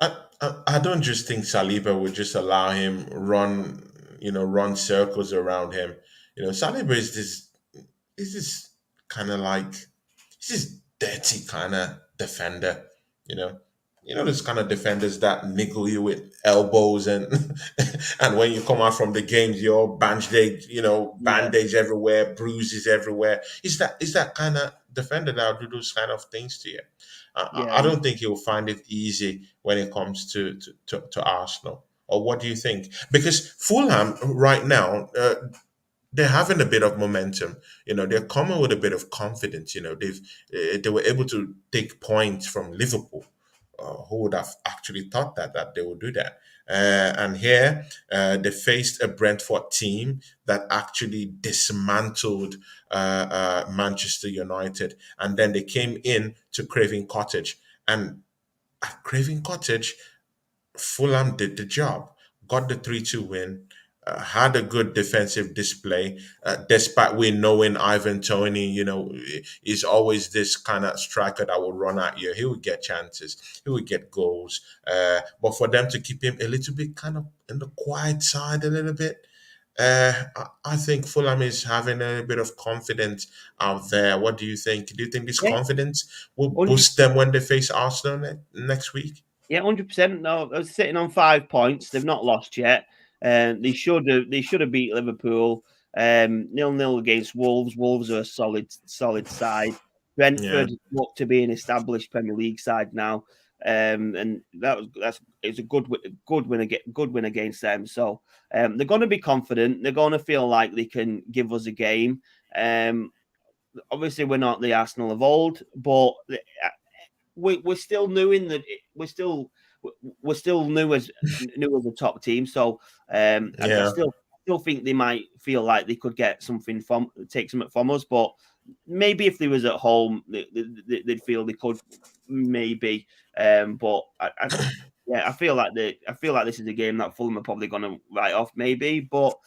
I don't just think Saliba would just allow him run circles around him. Saliba is this kind of like he's this dirty kind of defender. You know, those kind of defenders that niggle you with elbows and and when you come out from the games, you're Yeah, bandage everywhere, bruises everywhere. Is that kind of defender that'll do those kind of things to you? I yeah. don't think he'll find it easy when it comes to Arsenal. Or what do you think? Because Fulham right now, they're having a bit of momentum. They're coming with a bit of confidence. They were able to take points from Liverpool. Who would have actually thought that they would do that? And here they faced a Brentford team that actually dismantled Manchester United, and then they came in to Craven Cottage, and at Craven Cottage, Fulham did the job, got the 3-2 win, had a good defensive display, despite we knowing Ivan Tony, is always this kind of striker that will run at you. He would get chances, he would get goals. But for them to keep him a little bit kind of in the quiet side a little bit, I think Fulham is having a bit of confidence out there. What do you think? Do you think this Yeah, confidence will 100, boost them when they face Arsenal next week? yeah, 100%. No, they're sitting on 5 points. They've not lost yet. They should have beat Liverpool. 0-0 against Wolves. Wolves are a solid side. Yeah, Brentford look to be an established Premier League side now. And it's a good win against them. So they're going to be confident. They're going to feel like they can give us a game. Obviously, we're not the Arsenal of old, but we're still new in the we're still new as a top team. So I yeah. still think they might feel like they could get something take something from us. But maybe if they was at home, they'd feel they could maybe. But yeah, I feel like this is a game that Fulham are probably going to write off maybe, but.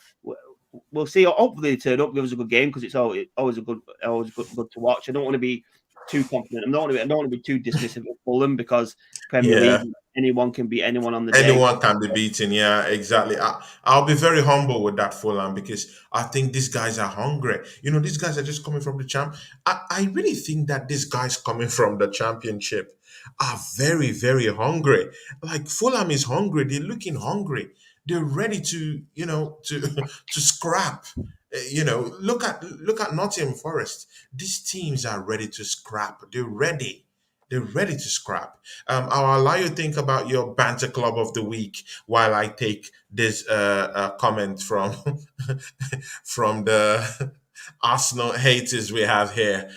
We'll see. Hopefully, they turn up, give us a good game because it's always good to watch. I don't want to be too confident. I don't want to be too dismissive of Fulham because Premier League, Yeah. anyone can beat anyone on the day. Anyone can be beaten. Yeah, exactly. I'll be very humble with that Fulham because I think these guys are hungry. These guys are just coming from the champ. I really think that these guys coming from the championship are very, very hungry. Like Fulham is hungry. They're looking hungry. They're ready to, to to scrap. Look at Nottingham Forest. These teams are ready to scrap. They're ready. They're ready to scrap. I'll allow you to think about your banter club of the week while I take this comment from from the Arsenal haters we have here.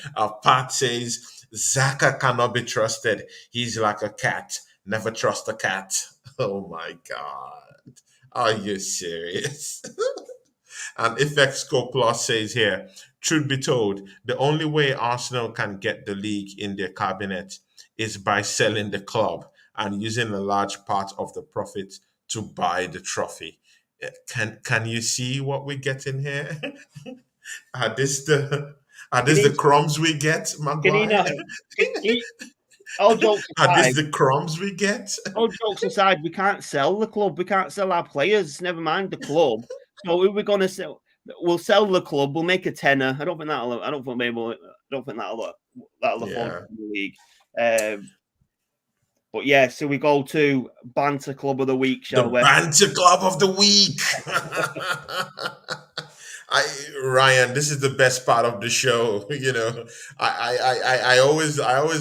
Pat says Xhaka cannot be trusted. He's like a cat. Never trust a cat. Oh my god. Are you serious? And Effect Score Plus says here, truth be told, the only way Arsenal can get the league in their cabinet is by selling the club and using a large part of the profit to buy the trophy. Can you see what we get in here? are this the are Can this the he? crumbs we get, Can he Maguire? not? All jokes Are this aside, the crumbs we get? we can't sell the club. We can't sell our players. Never mind the club. So who are we going to sell? We'll sell the club. We'll make a tenner. I don't think that'll. I don't think maybe. I don't think that'll afford Yeah. the league. Um, but yeah, so we go to Banter Club of the Week, The shall we? Banter Club of the Week. Ryan, this is the best part of the show. I always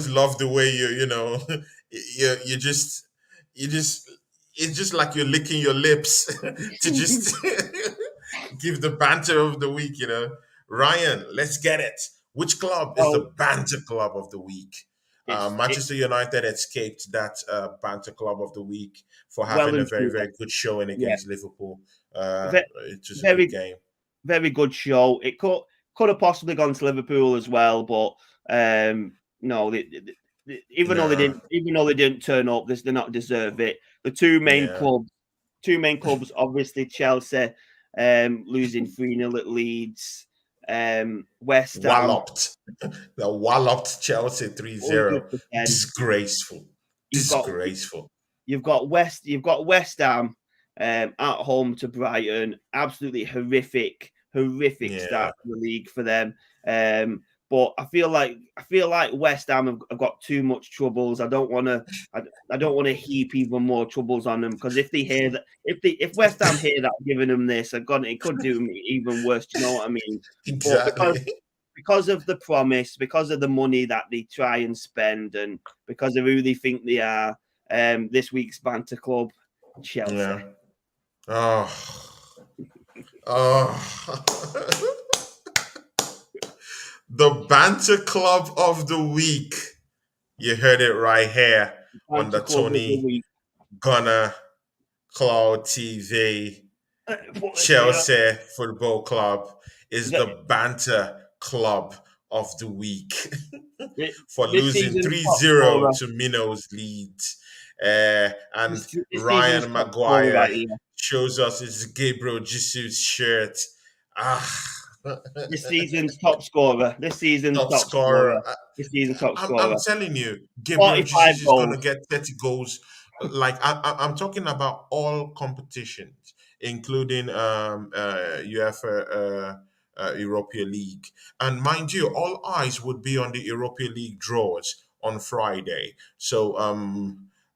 love the way you just you just it's just like you're licking your lips to just give the banter of the week. Ryan, let's get it. Which club is the Oh, banter club of the week? it Manchester United escaped that banter club of the week for well having a and very, truly. very good showing Yeah, against Liverpool. Uh, ve- it was a good very game. very good show. It could have possibly gone to Liverpool as well, but no, Nah, even though they didn't turn up, they not deserve it. The yeah. two main clubs, obviously Chelsea, losing 3-0 at Leeds, West Ham, Walloped. The walloped Chelsea 3-0. 100%. Disgraceful. You've got Disgraceful. You've got West Ham at home to Brighton. Absolutely horrific Yeah. start to the league for them. But I feel like West Ham have got too much troubles. I don't want to heap even more troubles on them because if they hear that if West Ham hear that I'm giving them this, it could do me even worse. Do you know what I mean? But Exactly. because of the promise, because of the money that they try and spend, and because of who they think they are, this week's Banter Club, Chelsea. Yeah. Oh. Oh. The Banter Club of the Week. You heard it right here on Banter the Club of the Tony week. Gunner Cloud TV. What is it? Chelsea Football Club is Th- the Banter Club of the Week for This losing season's top 3-0 scorer. to Minos Leeds. And This season's Ryan top scorer Maguire right here. shows us his Gabriel Jesus shirt. Ah, This season's top scorer. This season's top top scorer. scorer. This season's top I'm scorer. telling you, Gabriel 45 Jesus is going to goals. get 30 goals. Like I'm talking about all competitions. including UEFA Europa League. And mind you, all eyes would be on the Europa League draws on Friday. So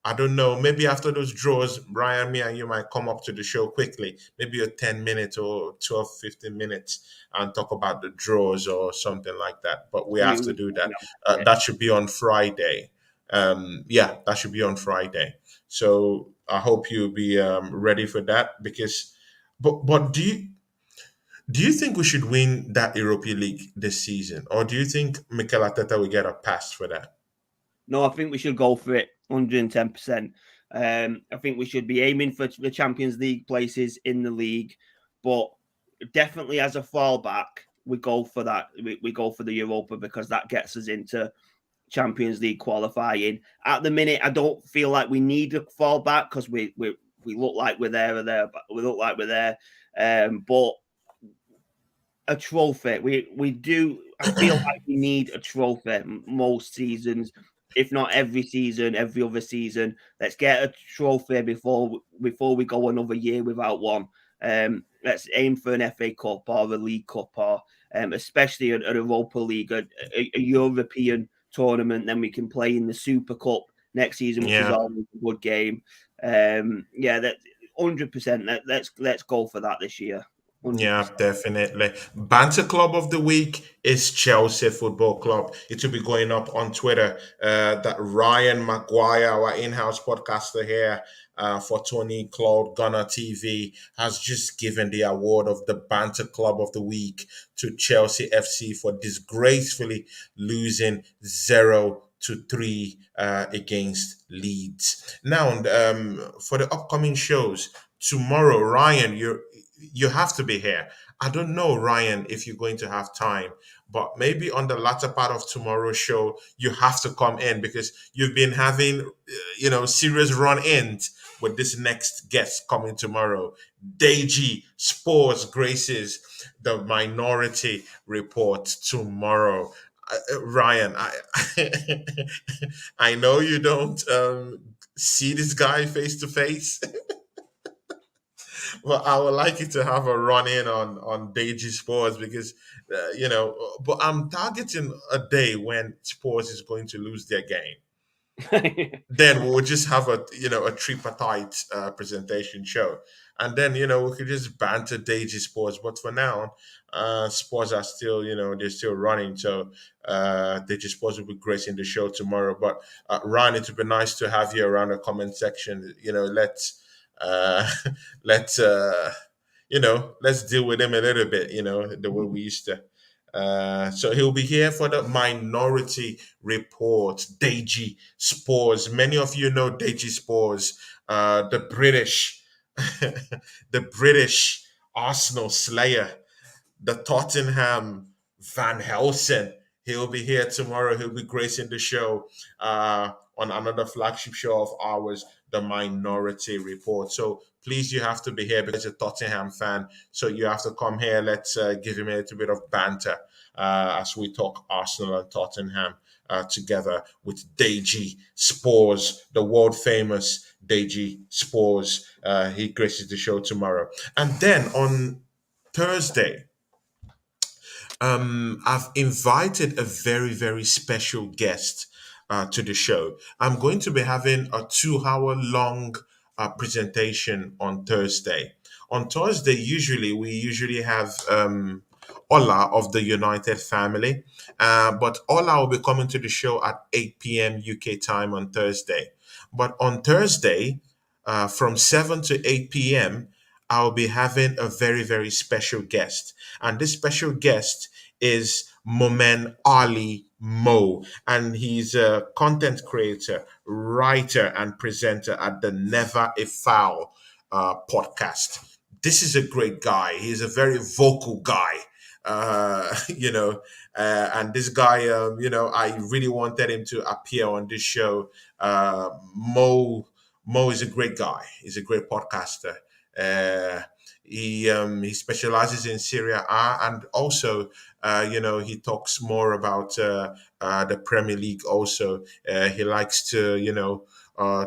I don't know. Maybe after those draws, Brian, me and you might come up to the show quickly, maybe a 10 minute or 12, 15 minutes and talk about the draws or something like that. But we have to do that. Yeah. That should be on Friday. Yeah, that should be on Friday. So I hope you'll be ready for that because, but do you think we should win that Europa League this season, or do you think Mikel Arteta will get a pass for that? No, I think we should go for it 110%. I think we should be aiming for the Champions League places in the league, but definitely as a fallback, we go for that. We go for the Europa because that gets us into Champions League qualifying. At the minute, I don't feel like we need a fallback because we look like we're there or there, but we look like we're there. But a trophy. We do. I feel like we need a trophy most seasons, if not every season, every other season. Let's get a trophy before we go another year without one. Let's aim for an FA Cup or a League Cup or especially an Europa League, a European tournament. Then we can play in the Super Cup next season, which is Yeah. always a good game. Yeah, that 100%. Let's go for that this year. 100%. Yeah, definitely. Banter Club of the Week is Chelsea Football Club. It will be going up on Twitter. That Ryan Maguire, our in-house podcaster here for Tony Claude Gunner TV, has just given the award of the Banter Club of the Week to Chelsea FC for disgracefully losing 0-3 against Leeds. Now, for the upcoming shows, tomorrow, Ryan, you have to be here. I don't know, Ryan, if you're going to have time, but maybe on the latter part of tomorrow's show, you have to come in because you've been having, serious run-ins with this next guest coming tomorrow. Deji Spores graces the Minority Report tomorrow. Ryan, I know you don't see this guy face to face. Well, I would like you to have a run in on Deji Sports because, but I'm targeting a day when Sports is going to lose their game. Then we'll just have a tripartite presentation show, and then we could just banter Deji Sports. But for now, sports are still they're still running, so Deji Sports will be gracing the show tomorrow. But Ryan, it would be nice to have you around the comment section. Let's uh, let's let's deal with him a little bit. The way we used to. So he'll be here for the Minority Report. Deji Spores. Many of you know Deji Spores, the British, the British Arsenal slayer, the Tottenham Van Helsing. He'll be here tomorrow. He'll be gracing the show on another flagship show of ours, The Minority Report. So please, you have to be here because you're a Tottenham fan. So you have to come here. Let's give him a little bit of banter as we talk Arsenal and Tottenham together with Deji Spores, the world famous Deji Spores. He graces the show tomorrow. And then on Thursday, I've invited a very, very special guest to the show. I'm going to be having a 2 hour long presentation on Thursday. On Thursday, we usually have Ola of the United family, but Ola will be coming to the show at 8 p.m. UK time on Thursday. But on Thursday, from 7 to 8 p.m., I'll be having a very, very special guest. And this special guest is Momen Ali Mo. And he's a content creator, writer, and presenter at the Never a Foul podcast. This is a great guy. He's a very vocal guy. And this guy, I really wanted him to appear on this show. Mo is a great guy. He's a great podcaster. Uh, he specializes in Syria A, and also he talks more about the Premier League. Also, he likes to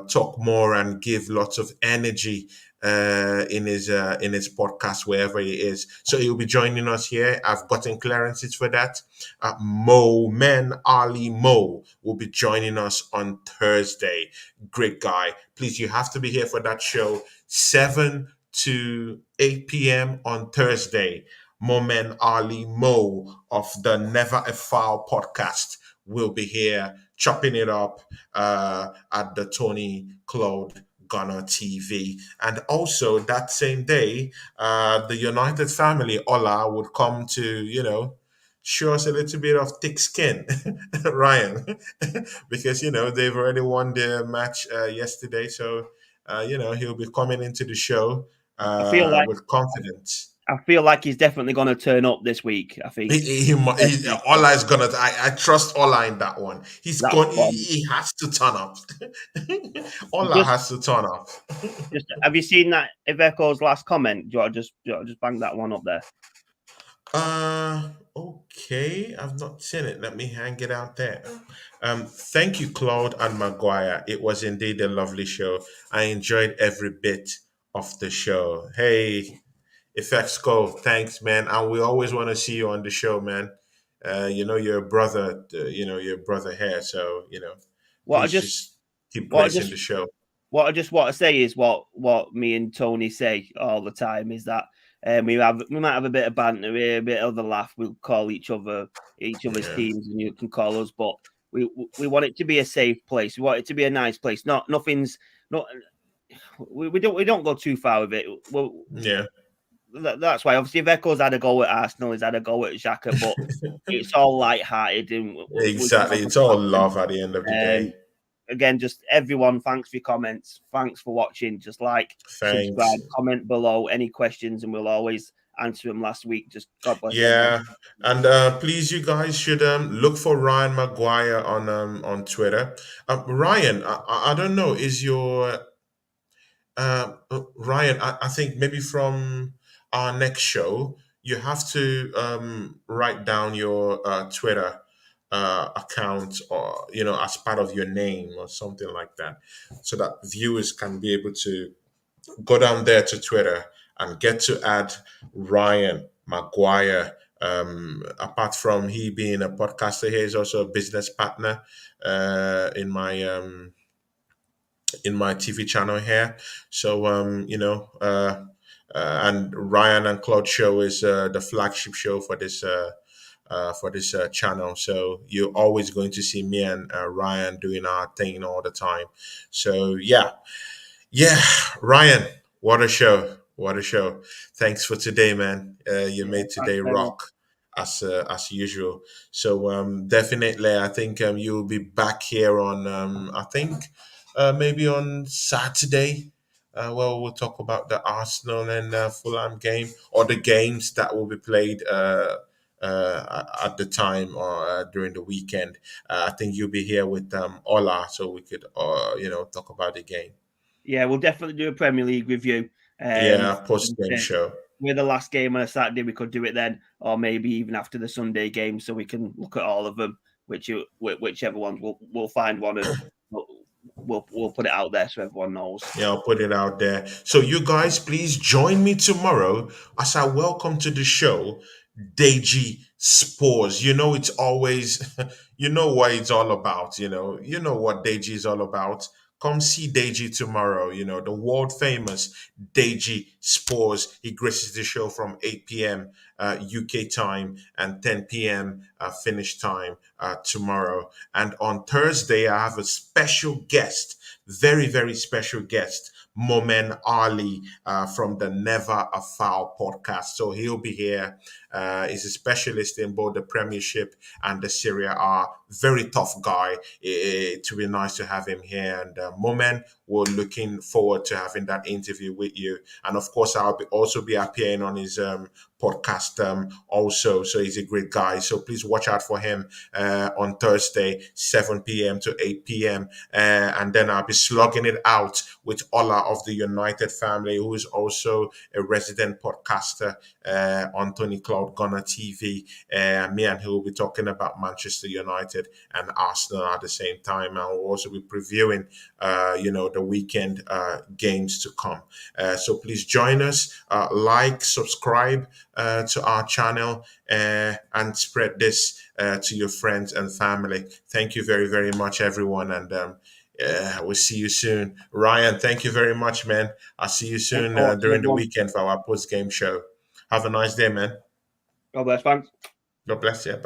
talk more and give lots of energy in his podcast wherever he is. So he'll be joining us here. I've gotten clearances for that. Ali Mo will be joining us on Thursday. Great guy. Please, you have to be here for that show, 7 to 8 p.m. on Thursday. Momen Ali Mo of the Never a Foul podcast will be here chopping it up at the Tony Claude Ghana TV. And also that same day, the United family, Ola, would come to, show us a little bit of thick skin, Ryan, because, they've already won their match yesterday. So, he'll be coming into the show I feel like with confidence. he's definitely going to turn up this week. I think Ola is gonna. I trust Ola in that one. He's that's going. fun. He has to turn up. Ola Just, has to turn up. have you seen that Iveco's last comment? Do you want to just bang that one up there? Okay. I've not seen it. Let me hang it out there. Thank you, Claude and Maguire. It was indeed a lovely show. I enjoyed every bit of the show. Hey, Effects Go, thanks, man. And we always want to see you on the show, man. You're a brother. You're a brother here. So What I please just just keep what I gracing just the show. what I just want to say is what me and Tony say all the time is that we might have a bit of banter here, a bit of the laugh. We'll call each other's Yeah. teams, and you can call us. But we want it to be a safe place. We want it to be a nice place. Nothing's not. We don't go too far with it. Well, Yeah. that's why obviously Veko's had a go at Arsenal. He's had a go at Xhaka, but it's all light-hearted and we can Exactly. have a It's all laugh. love at the end of the day. Again, just everyone, thanks for your comments. Thanks for watching. Just like, Thanks. subscribe, comment below any questions, and we'll always answer them last week. Just God bless everyone. Yeah. And please, you guys should look for Ryan Maguire on Twitter. Ryan, I don't know, is your Ryan, I think maybe from our next show, you have to write down your Twitter account, or as part of your name or something like that, so that viewers can be able to go down there to Twitter and get to add Ryan Maguire. Apart from he being a podcaster, he is also a business partner in my TV channel here. So and Ryan and Claude Show is the flagship show for this channel. So you're always going to see me and Ryan doing our thing all the time. So yeah, Ryan, what a show! What a show! Thanks for today, man. You made Thanks today very much. rock as usual. So definitely, I think you'll be back here on I think maybe on Saturday. Well, we'll talk about the Arsenal and Fulham game, or the games that will be played at the time, or during the weekend. I think you'll be here with Ola, so we could talk about the game. Yeah, we'll definitely do a Premier League review. Yeah, post game Uh, show. with the last game on a Saturday, we could do it then, or maybe even after the Sunday game, so we can look at all of them. Whichever ones we'll find one, and we'll put it out there so everyone knows. Yeah, I'll put it out there. So you guys, please join me tomorrow as I welcome to the show Deji Spores. It's always, you know what it's all about. You know what Deji is all about. Come see Deji tomorrow. The world famous Deji Spores. He graces the show from 8 p.m. UK time and 10 p.m. Finnish time tomorrow. And on Thursday, I have a special guest, very, very special guest, Momen Ali from the Never a Foul podcast. So he'll be here. He's a specialist in both the Premiership and the Serie A. Very tough guy. It would be nice to have him here. And Momen, we're looking forward to having that interview with you. And of course, I'll also be appearing on his podcast also. So he's a great guy. So please watch out for him on Thursday, 7 p.m. to 8 p.m. And then I'll be slugging it out with Ola of the United family, who is also a resident podcaster on Tony Cloud Gunner TV. Me and he will be talking about Manchester United. United and Arsenal at the same time. And we'll also be previewing, the weekend games to come. So please join us, like, subscribe to our channel, and spread this to your friends and family. Thank you very, very much, everyone. And we'll see you soon. Ryan, thank you very much, man. I'll see you soon during the weekend for our post-game show. Have a nice day, man. God bless. Thanks. God bless you. Bye.